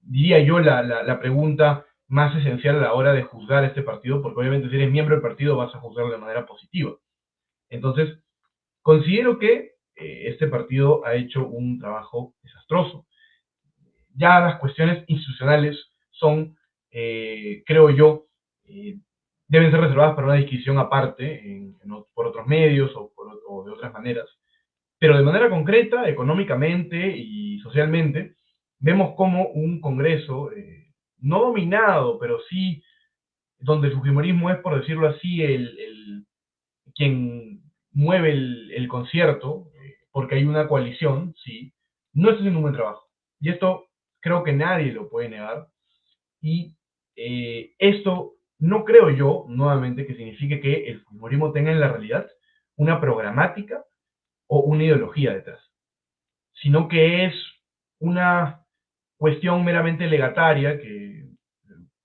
Speaker 2: diría yo, la pregunta más esencial a la hora de juzgar este partido, porque obviamente si eres miembro del partido vas a juzgarlo de manera positiva. Entonces, considero que este partido ha hecho un trabajo desastroso. Ya las cuestiones institucionales son, creo yo, deben ser reservadas para una discusión aparte por otros medios o de otras maneras. Pero de manera concreta, económicamente y socialmente, vemos como un Congreso no dominado, pero sí donde el fujimorismo es, por decirlo así, quien mueve el concierto, porque hay una coalición, sí, no está haciendo un buen trabajo. Y esto creo que nadie lo puede negar. Y esto no creo yo, nuevamente, que signifique que el fujimorismo tenga en la realidad una programática o una ideología detrás, sino que es una cuestión meramente legataria que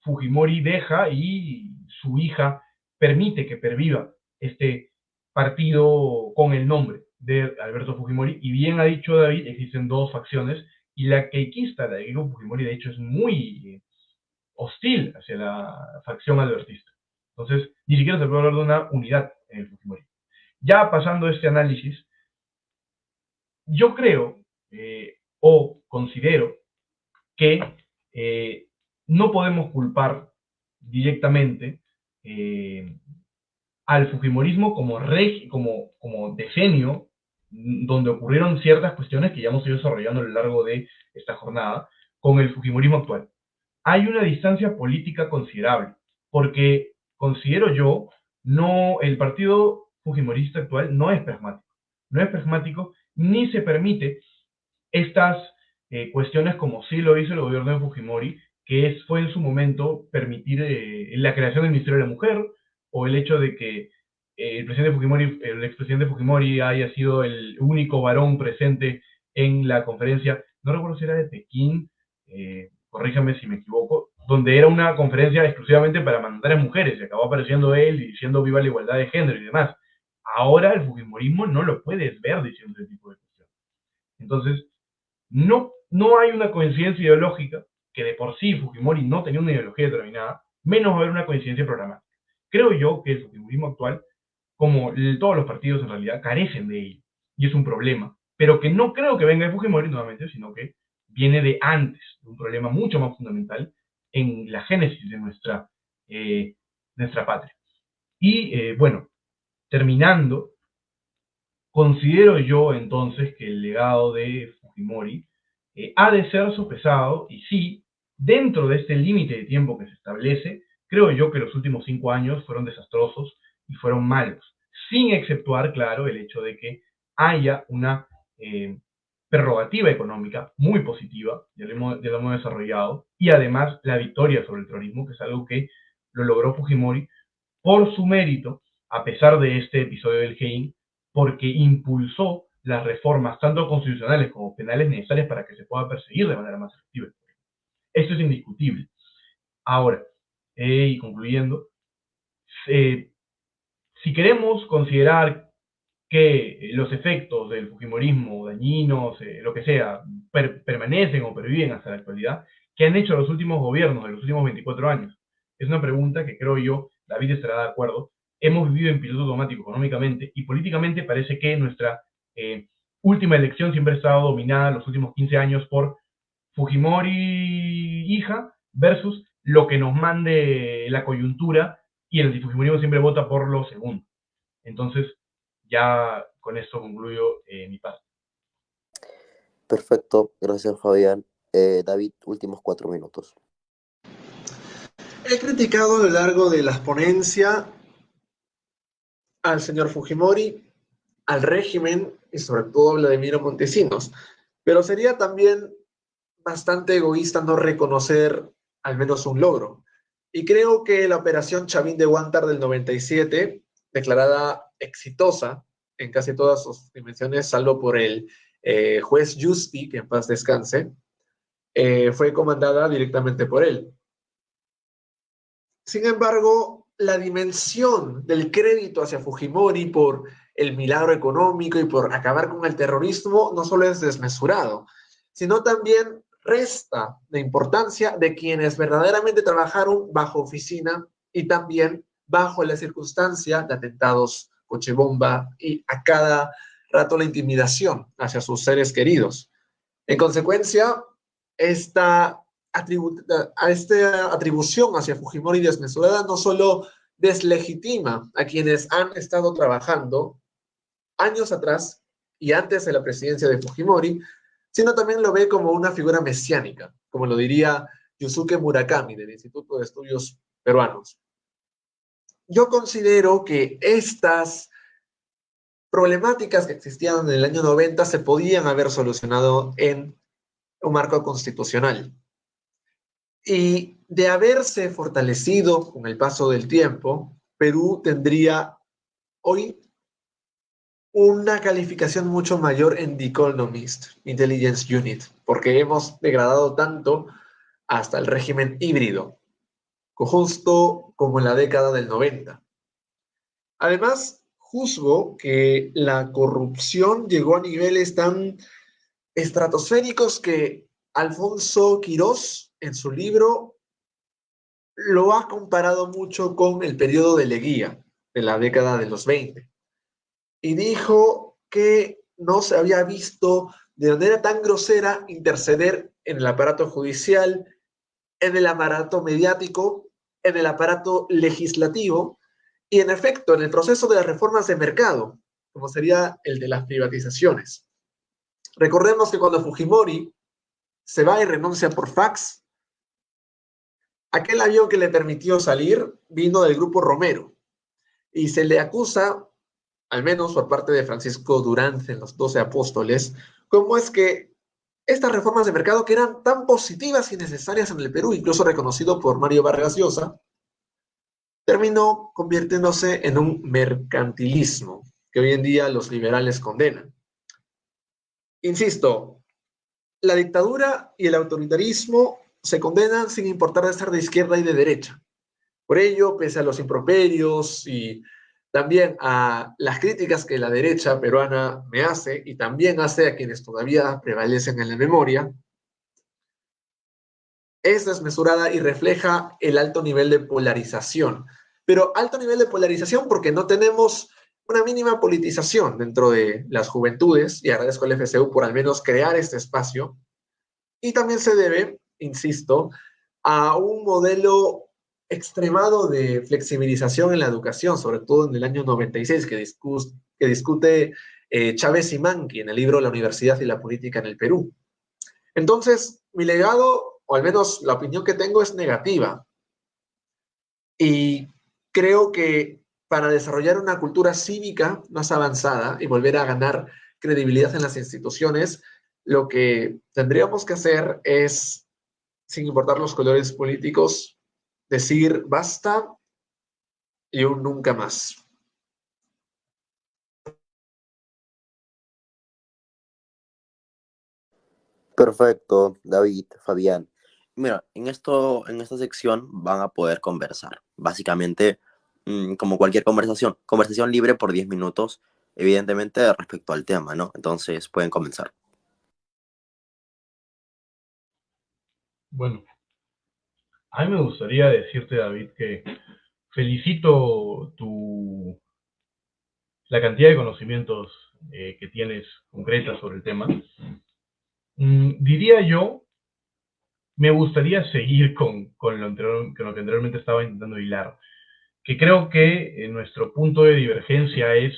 Speaker 2: Fujimori deja y su hija permite que perviva este partido con el nombre de Alberto Fujimori. Y bien ha dicho David, existen dos facciones y la keikista, la de Keiko Fujimori, de hecho es muy hostil hacia la facción albertista. Entonces, ni siquiera se puede hablar de una unidad en el Fujimori. Ya pasando este análisis, yo creo o considero que no podemos culpar directamente al fujimorismo como decenio donde ocurrieron ciertas cuestiones que ya hemos ido desarrollando a lo largo de esta jornada con el fujimorismo actual. hay una distancia política considerable, porque considero yo, no, el partido fujimorista actual no es pragmático ni se permite estas cuestiones como sí lo hizo el gobierno de Fujimori, fue en su momento permitir la creación del Ministerio de la Mujer, o el hecho de que el expresidente Fujimori haya sido el único varón presente en la conferencia, no recuerdo si era de Pekín, corríjame si me equivoco, donde era una conferencia exclusivamente para mandar a mujeres, y acabó apareciendo él y diciendo viva la igualdad de género y demás. Ahora el Fujimorismo no lo puedes ver diciendo ese tipo de cuestiones. Entonces, no hay una coincidencia ideológica, que de por sí Fujimori no tenía una ideología determinada, menos va a haber una coincidencia programática. Creo yo que el fujimorismo actual, como todos los partidos en realidad, carecen de ello, y es un problema, pero que no creo que venga de Fujimori nuevamente, sino que viene de antes, de un problema mucho más fundamental en la génesis de nuestra patria. Y bueno, terminando, considero yo entonces que el legado de Fujimori ha de ser sopesado, y sí, dentro de este límite de tiempo que se establece, creo yo que los últimos 5 años fueron desastrosos y fueron malos, sin exceptuar, claro, el hecho de que haya una prerrogativa económica muy positiva, ya lo hemos desarrollado, y además la victoria sobre el terrorismo, que es algo que lo logró Fujimori por su mérito, a pesar de este episodio del Hein, porque impulsó las reformas tanto constitucionales como penales necesarias para que se pueda perseguir de manera más efectiva. Esto es indiscutible. Ahora, y concluyendo, eh, si queremos considerar que los efectos del fujimorismo dañinos, lo que sea, permanecen o perviven hasta la actualidad, ¿qué han hecho los últimos gobiernos de los últimos 24 años? Es una pregunta que creo yo, David estará de acuerdo. Hemos vivido en piloto automático económicamente y políticamente parece que nuestra última elección siempre ha estado dominada los últimos 15 años por Fujimori hija versus lo que nos mande la coyuntura, y el antifujimorismo siempre vota por lo segundo. Entonces, ya con esto concluyo mi parte.
Speaker 1: Perfecto, gracias Fabián. David, últimos 4 minutos.
Speaker 3: He criticado a lo largo de la ponencia al señor Fujimori, al régimen y sobre todo a Vladimiro Montesinos, pero sería también bastante egoísta no reconocer al menos un logro. Y creo que la operación Chavín de Huántar del 97, declarada exitosa en casi todas sus dimensiones, salvo por el juez Justi, que en paz descanse, fue comandada directamente por él. Sin embargo, la dimensión del crédito hacia Fujimori por el milagro económico y por acabar con el terrorismo no solo es desmesurado, sino también resta de importancia de quienes verdaderamente trabajaron bajo oficina y también bajo la circunstancia de atentados coche-bomba y a cada rato la intimidación hacia sus seres queridos. En consecuencia, esta atribución hacia Fujimori desmesurada no solo deslegitima a quienes han estado trabajando años atrás y antes de la presidencia de Fujimori, sino también lo ve como una figura mesiánica, como lo diría Yusuke Murakami del Instituto de Estudios Peruanos. Yo considero que estas problemáticas que existían en el año 90 se podían haber solucionado en un marco constitucional. Y de haberse fortalecido con el paso del tiempo, Perú tendría hoy una calificación mucho mayor en The Economist, Intelligence Unit, porque hemos degradado tanto hasta el régimen híbrido, justo como en la década del 90. Además, juzgo que la corrupción llegó a niveles tan estratosféricos que Alfonso Quirós, en su libro, lo ha comparado mucho con el periodo de Leguía, de la década de los 20. Y dijo que no se había visto de manera tan grosera interceder en el aparato judicial, en el aparato mediático, en el aparato legislativo y, en efecto, en el proceso de las reformas de mercado, como sería el de las privatizaciones. Recordemos que cuando Fujimori se va y renuncia por fax, Aquel avión que le permitió salir vino del grupo Romero y se le acusa, al menos por parte de Francisco Durán en los 12 Apóstoles, cómo es que estas reformas de mercado que eran tan positivas y necesarias en el Perú, incluso reconocido por Mario Vargas Llosa, terminó convirtiéndose en un mercantilismo que hoy en día los liberales condenan. Insisto, la dictadura y el autoritarismo se condenan sin importar de ser de izquierda y de derecha. Por ello, pese a los improperios y también a las críticas que la derecha peruana me hace y también hace a quienes todavía prevalecen en la memoria, es desmesurada y refleja el alto nivel de polarización. Pero alto nivel de polarización porque no tenemos una mínima politización dentro de las juventudes, y agradezco al FCU por al menos crear este espacio, y también se debe, insisto, a un modelo extremado de flexibilización en la educación, sobre todo en el año 96, que discute Chávez y Manqui en el libro La Universidad y la Política en el Perú. Entonces, mi legado, o al menos la opinión que tengo, es negativa. Y creo que para desarrollar una cultura cívica más avanzada y volver a ganar credibilidad en las instituciones, lo que tendríamos que hacer es, sin importar los colores políticos, decir basta y un nunca más.
Speaker 1: Perfecto, David, Fabián. Mira, en esta sección van a poder conversar. Básicamente, como cualquier conversación libre por 10 minutos, evidentemente respecto al tema, ¿no? Entonces pueden comenzar.
Speaker 2: Bueno, a mí me gustaría decirte, David, que felicito la cantidad de conocimientos que tienes concretas sobre el tema. Diría yo, me gustaría seguir con lo que anteriormente estaba intentando hilar, que creo que nuestro punto de divergencia es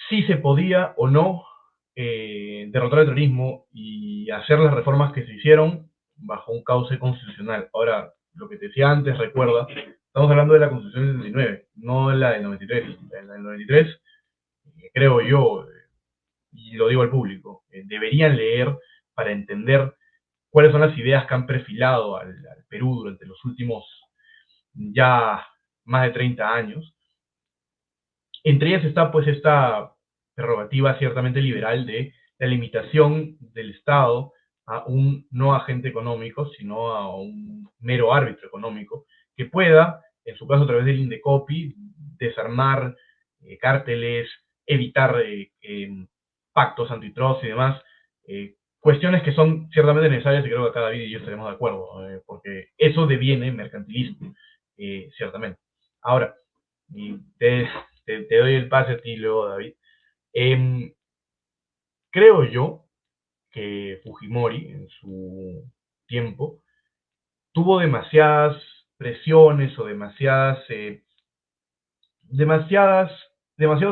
Speaker 2: si se podía o no derrotar el terrorismo y hacer las reformas que se hicieron bajo un cauce constitucional. Ahora, lo que te decía antes, recuerda, estamos hablando de la Constitución del 79, no de la del 93. En la del 93, creo yo, y lo digo al público, deberían leer para entender cuáles son las ideas que han perfilado al Perú durante los últimos ya más de 30 años. Entre ellas está pues esta prerrogativa ciertamente liberal de la limitación del Estado a un no agente económico, sino a un mero árbitro económico, que pueda, en su caso a través del Indecopi, desarmar cárteles, evitar pactos antitrust y demás, cuestiones que son ciertamente necesarias y creo que acá David y yo estaremos de acuerdo, porque eso deviene mercantilismo, ciertamente. Ahora, y te doy el pase a ti luego, David. Creo yo que Fujimori, en su tiempo, tuvo demasiadas presiones o demasiados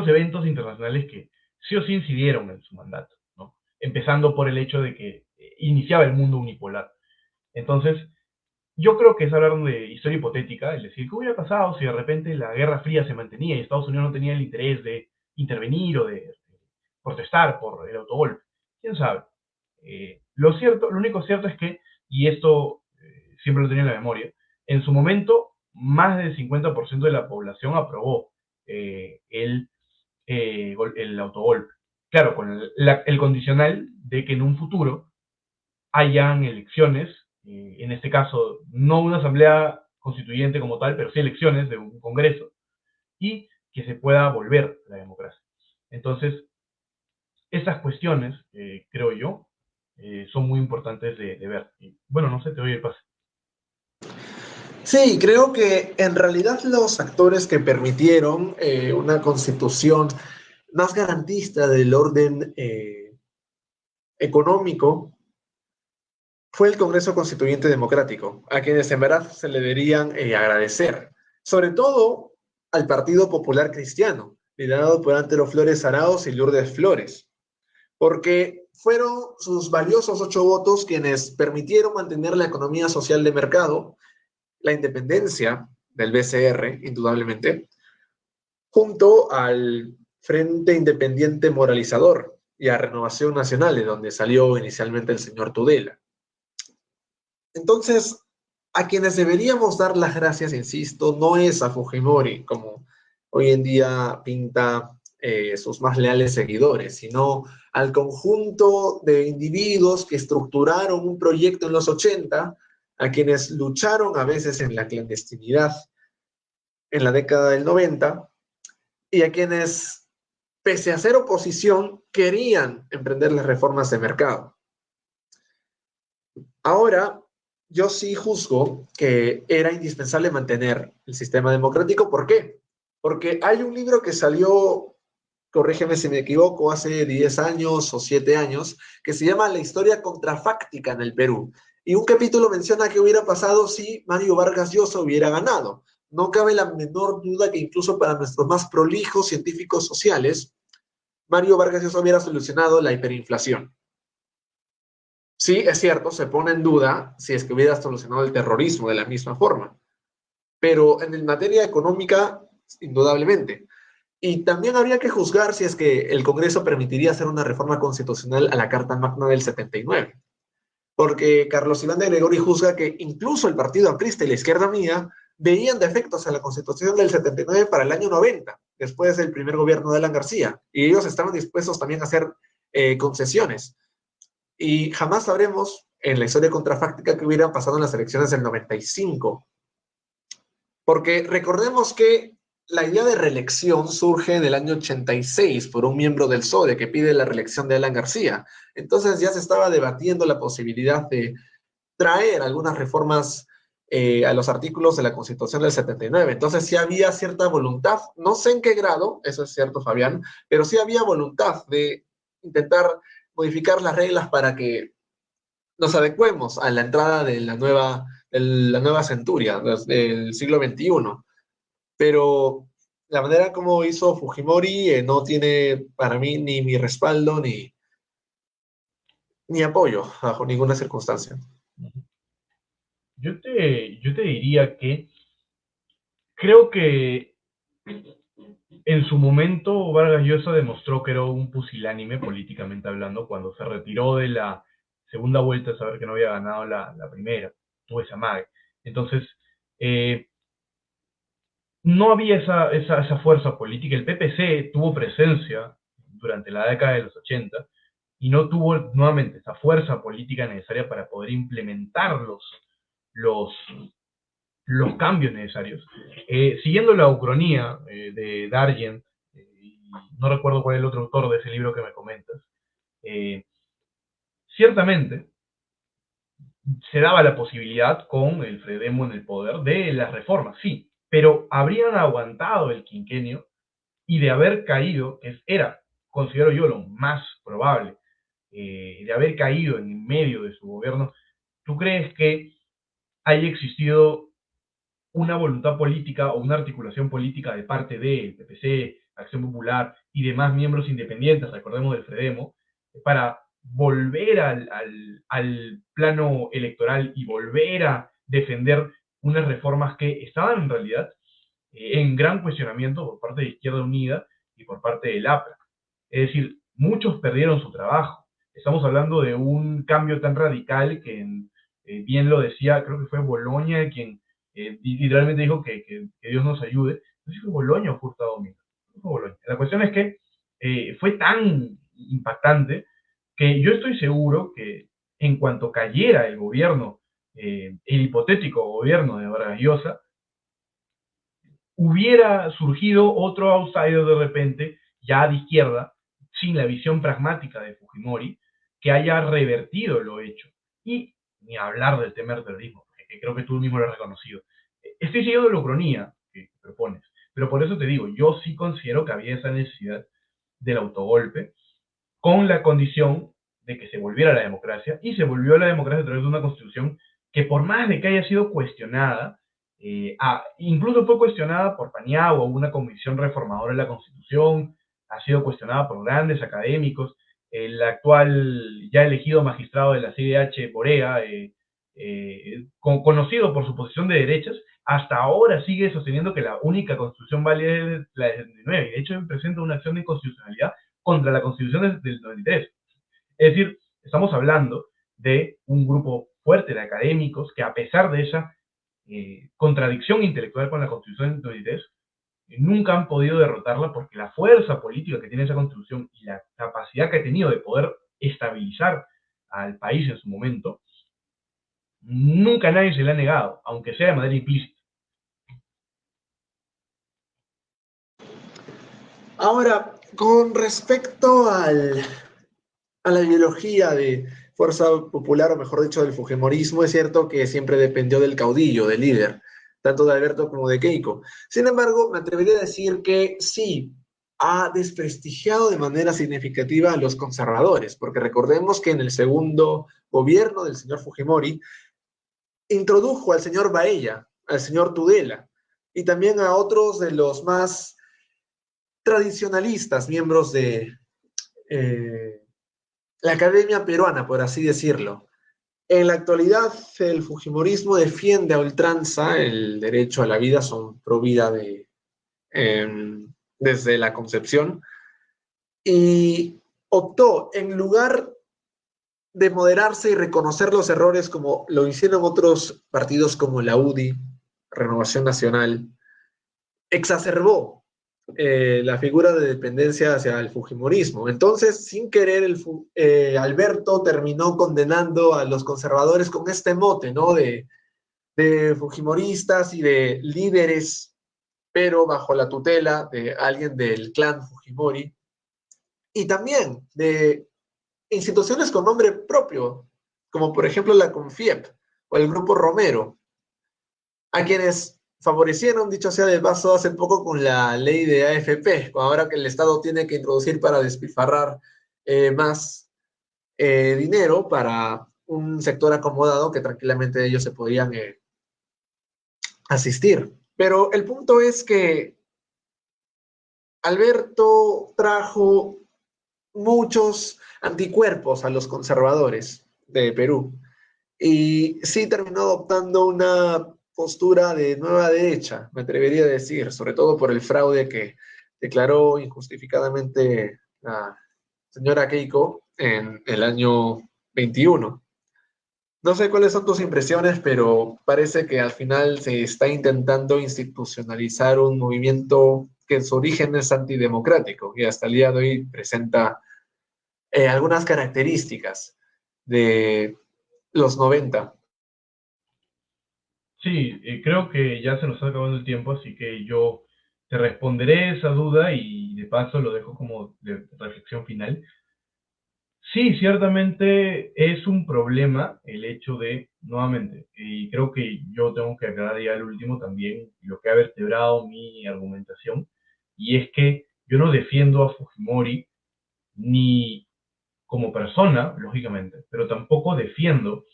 Speaker 2: eventos internacionales que sí o sí incidieron en su mandato, ¿no? Empezando por el hecho de que iniciaba el mundo unipolar. Entonces, yo creo que es hablar de historia hipotética, es decir, ¿qué hubiera pasado si de repente la Guerra Fría se mantenía y Estados Unidos no tenía el interés de intervenir o de protestar por el autogolpe? ¿Quién sabe? Lo único cierto es que, y esto siempre lo tenía en la memoria, en su momento más del 50% de la población aprobó el autogolpe. Claro, con el condicional de que en un futuro hayan elecciones, en este caso no una asamblea constituyente como tal, pero sí elecciones de un congreso, y que se pueda volver la democracia. Entonces, estas cuestiones, creo yo, son muy importantes de ver. Y, bueno, no sé, te doy el pase.
Speaker 3: Sí, creo que en realidad los actores que permitieron una constitución más garantista del orden económico fue el Congreso Constituyente Democrático, a quienes en verdad se le deberían agradecer, sobre todo al Partido Popular Cristiano, liderado por Antero Flores Arauz y Lourdes Flores, porque fueron sus valiosos 8 votos quienes permitieron mantener la economía social de mercado, la independencia del BCR, indudablemente, junto al Frente Independiente Moralizador y a Renovación Nacional, de donde salió inicialmente el señor Tudela. Entonces, a quienes deberíamos dar las gracias, insisto, no es a Fujimori, como hoy en día pinta sus más leales seguidores, sino al conjunto de individuos que estructuraron un proyecto en los 80, a quienes lucharon a veces en la clandestinidad en la década del 90, y a quienes, pese a ser oposición, querían emprender las reformas de mercado. Ahora, yo sí juzgo que era indispensable mantener el sistema democrático. ¿Por qué? Porque hay un libro que salió, corrígeme si me equivoco, hace 10 años o 7 años, que se llama La historia contrafáctica en el Perú. Y un capítulo menciona qué hubiera pasado si Mario Vargas Llosa hubiera ganado. No cabe la menor duda que incluso para nuestros más prolijos científicos sociales, Mario Vargas Llosa hubiera solucionado la hiperinflación. Sí, es cierto, se pone en duda si es que hubiera solucionado el terrorismo de la misma forma, pero en materia económica, indudablemente. Y también habría que juzgar si es que el Congreso permitiría hacer una reforma constitucional a la Carta Magna del 79, porque Carlos Iván de Gregory juzga que incluso el Partido Aprista y la Izquierda Unida veían defectos a la Constitución del 79 para el año 90, después del primer gobierno de Alan García, y ellos estaban dispuestos también a hacer concesiones. Y jamás sabremos en la historia contrafáctica que hubieran pasado en las elecciones del 95. Porque recordemos que la idea de reelección surge en el año 86 por un miembro del SODE que pide la reelección de Alan García. Entonces ya se estaba debatiendo la posibilidad de traer algunas reformas a los artículos de la Constitución del 79. Entonces sí había cierta voluntad, no sé en qué grado, eso es cierto, Fabián, pero sí había voluntad de intentar modificar las reglas para que nos adecuemos a la entrada de la nueva centuria, del siglo XXI. Pero la manera como hizo Fujimori no tiene para mí ni mi respaldo ni apoyo bajo ninguna circunstancia.
Speaker 2: Yo te diría que creo que en su momento Vargas Llosa demostró que era un pusilánime políticamente hablando cuando se retiró de la segunda vuelta de saber que no había ganado la primera, tuvo esa mague. Entonces, eh, no había esa fuerza política. El PPC tuvo presencia durante la década de los 80 y no tuvo nuevamente esa fuerza política necesaria para poder implementar los, los cambios necesarios. Siguiendo la ucronía de Darjen, no recuerdo cuál es el otro autor de ese libro que me comentas, eh, ciertamente se daba la posibilidad con el Fredemo en el poder de las reformas, sí, pero habrían aguantado el quinquenio y de haber caído, que era, considero yo, lo más probable, de haber caído en medio de su gobierno. ¿Tú crees que haya existido una voluntad política o una articulación política de parte del PPC, Acción Popular y demás miembros independientes, recordemos del Fredemo, para volver al plano electoral y volver a defender unas reformas que estaban en realidad en gran cuestionamiento por parte de Izquierda Unida y por parte del APRA? Es decir, muchos perdieron su trabajo. Estamos hablando de un cambio tan radical que, bien lo decía, creo que fue Boloña quien literalmente dijo que Dios nos ayude. No sé si fue Boloña o fue Hurtado Domínguez. No fue Boloña. La cuestión es que fue tan impactante que yo estoy seguro que en cuanto cayera el gobierno, el hipotético gobierno de Vargas Llosa, hubiera surgido otro outsider de repente, ya de izquierda, sin la visión pragmática de Fujimori, que haya revertido lo hecho. Y ni hablar del tema del terrorismo, que creo que tú mismo lo has reconocido. Estoy siguiendo la ucronía que propones, pero por eso te digo, yo sí considero que había esa necesidad del autogolpe, con la condición de que se volviera a la democracia, y se volvió a la democracia a través de una constitución que por más de que haya sido cuestionada, incluso fue cuestionada por Paniagua, una comisión reformadora de la Constitución, ha sido cuestionada por grandes académicos, el actual ya elegido magistrado de la CIDH, Borea, conocido por su posición de derechas, hasta ahora sigue sosteniendo que la única constitución válida es la del 79, y de hecho presenta una acción de inconstitucionalidad contra la constitución del 93. Es decir, estamos hablando de un grupo fuerte de académicos que, a pesar de esa contradicción intelectual con la constitución del 93, nunca han podido derrotarla, porque la fuerza política que tiene esa constitución y la capacidad que ha tenido de poder estabilizar al país en su momento, nunca nadie se le ha negado, aunque sea de manera implícita.
Speaker 3: Ahora, con respecto a la ideología de Fuerza Popular, o mejor dicho, del Fujimorismo, es cierto que siempre dependió del caudillo, del líder, tanto de Alberto como de Keiko. Sin embargo, me atrevería a decir que sí, ha desprestigiado de manera significativa a los conservadores, porque recordemos que en el segundo gobierno del señor Fujimori introdujo al señor Baella, al señor Tudela, y también a otros de los más tradicionalistas, miembros de la academia peruana, por así decirlo. En la actualidad, el Fujimorismo defiende a ultranza el derecho a la vida, son pro vida desde la concepción, y optó, en lugar de moderarse y reconocer los errores como lo hicieron otros partidos como la UDI, Renovación Nacional, exacerbó la figura de dependencia hacia el Fujimorismo. Entonces, sin querer, Alberto terminó condenando a los conservadores con este mote, ¿no? De Fujimoristas y de líderes, pero bajo la tutela de alguien del clan Fujimori, y también de instituciones con nombre propio, como por ejemplo la CONFIEP o el Grupo Romero, a quienes favorecieron, dicho sea de paso, hace poco con la ley de AFP, ahora que el Estado tiene que introducir para despilfarrar más dinero para un sector acomodado que tranquilamente ellos se podían asistir. Pero el punto es que Alberto trajo muchos anticuerpos a los conservadores de Perú, y sí terminó adoptando una postura de nueva derecha, me atrevería a decir, sobre todo por el fraude que declaró injustificadamente la señora Keiko en el año 21. No sé cuáles son tus impresiones, pero parece que al final se está intentando institucionalizar un movimiento que en su origen es antidemocrático y hasta el día de hoy presenta algunas características de los 90.
Speaker 2: Sí, creo que ya se nos está acabando el tiempo, así que yo te responderé esa duda y de paso lo dejo como de reflexión final. Sí, ciertamente es un problema el hecho de, nuevamente, y creo que yo tengo que aclarar ya el último también, lo que ha vertebrado mi argumentación, y es que yo no defiendo a Fujimori ni como persona, lógicamente, pero tampoco defiendo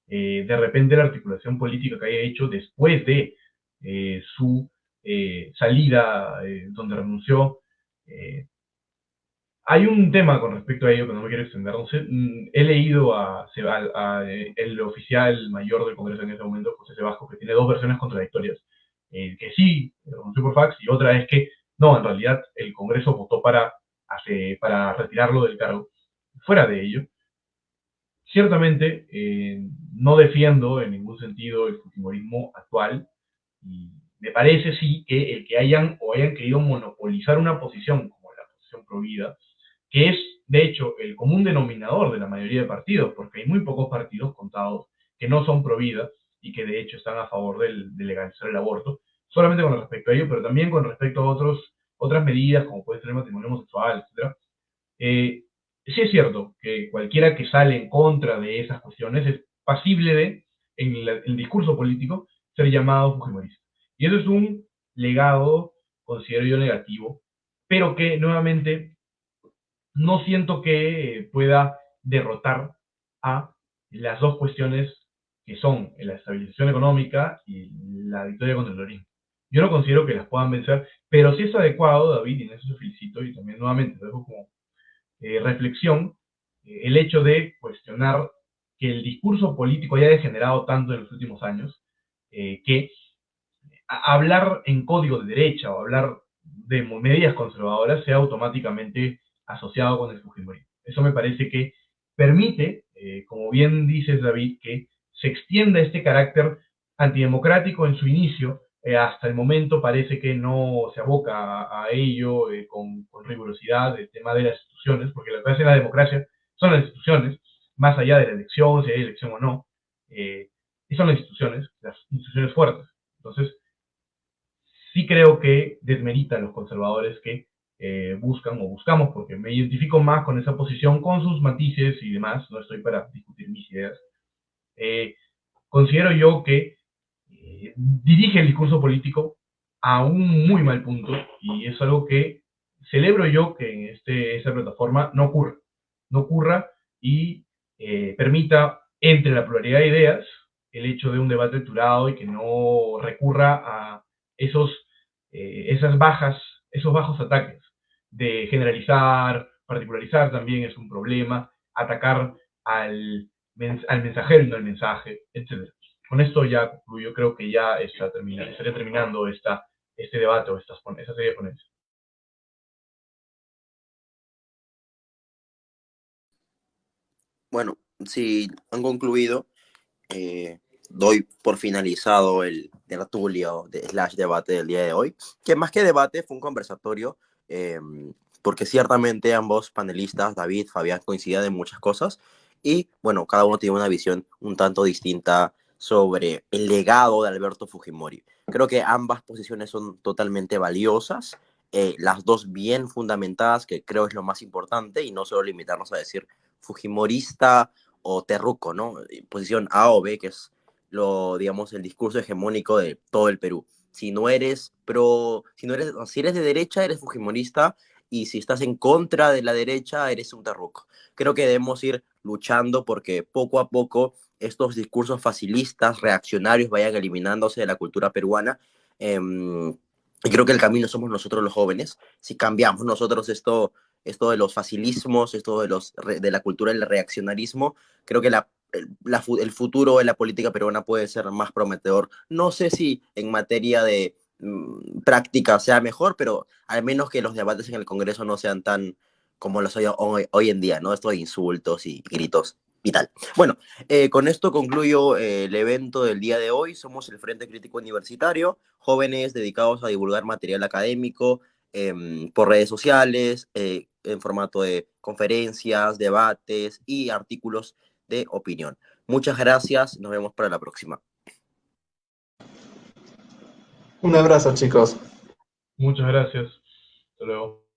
Speaker 2: de repente la articulación política que haya hecho después de su salida, donde renunció. eh, Hay un tema con respecto a ello que no me quiero extender. No sé, he leído el oficial mayor del Congreso en ese momento, José Sebasco, que tiene dos versiones contradictorias. Que sí, renunció por fax, y otra es que no, en realidad el Congreso votó para retirarlo del cargo. Fuera de ello, ciertamente no defiendo en ningún sentido el fujimorismo actual, y me parece sí que el que hayan querido monopolizar una posición como la posición provida, que es de hecho el común denominador de la mayoría de partidos, porque hay muy pocos partidos contados que no son provida y que de hecho están a favor de legalizar el aborto, solamente con respecto a ello, pero también con respecto a otras medidas como puede ser el matrimonio homosexual, etc. Sí es cierto que cualquiera que sale en contra de esas cuestiones es pasible de, en el discurso político, ser llamado fujimorista. Y eso es un legado, considero yo, negativo, pero que nuevamente no siento que pueda derrotar a las dos cuestiones que son la estabilización económica y la victoria contra el terrorismo. Yo no considero que las puedan vencer, pero sí es adecuado, David, y en eso te felicito, y también nuevamente te dejo como reflexión, el hecho de cuestionar que el discurso político haya degenerado tanto en los últimos años, que hablar en código de derecha o hablar de medidas conservadoras sea automáticamente asociado con el fujimorismo. Eso me parece que permite, como bien dices David, que se extienda este carácter antidemocrático en su inicio. Hasta el momento parece que no se aboca a ello con rigurosidad el tema de las instituciones, porque lo que hace la democracia son las instituciones, más allá de la elección, si hay elección o no, y son las instituciones fuertes. Entonces, sí creo que desmerita a los conservadores que buscan o buscamos, porque me identifico más con esa posición, con sus matices y demás, no estoy para discutir mis ideas. Eh, Considero yo que dirige el discurso político a un muy mal punto, y es algo que celebro yo que en esta plataforma no ocurra y permita entre la pluralidad de ideas el hecho de un debate estructurado y que no recurra a esos, esos bajos ataques de generalizar, particularizar también es un problema, atacar al mensajero y no al mensaje, etc. Con esto ya concluyo, creo que ya estaría terminando este debate o esta serie de ponencias.
Speaker 1: Bueno, si han concluido, doy por finalizado el tertulio de slash debate del día de hoy, que más que debate fue un conversatorio, eh, porque ciertamente ambos panelistas, David, Fabián, coincidían en muchas cosas, y bueno, cada uno tiene una visión un tanto distinta sobre el legado de Alberto Fujimori. Creo que ambas posiciones son totalmente valiosas, las dos bien fundamentadas, que creo es lo más importante, y no solo limitarnos a decir fujimorista o terruco, ¿no? Posición A o B, que es digamos, el discurso hegemónico de todo el Perú. Si no eres si eres de derecha, eres fujimorista, y si estás en contra de la derecha, eres un terruco. Creo que debemos ir luchando porque poco a poco estos discursos facilistas, reaccionarios, vayan eliminándose de la cultura peruana. Y creo que el camino somos nosotros los jóvenes. Si cambiamos nosotros esto de los facilismos, esto de la cultura del reaccionarismo, creo que el futuro de la política peruana puede ser más prometedor. No sé si en materia de práctica sea mejor, pero al menos que los debates en el Congreso no sean tan como los hoy en día, ¿no? Estos insultos y gritos y tal. Bueno, con esto concluyo el evento del día de hoy. Somos el Frente Crítico Universitario, jóvenes dedicados a divulgar material académico por redes sociales, en formato de conferencias, debates y artículos de opinión. Muchas gracias, nos vemos para la próxima.
Speaker 3: Un abrazo, chicos.
Speaker 2: Muchas gracias. Hasta luego.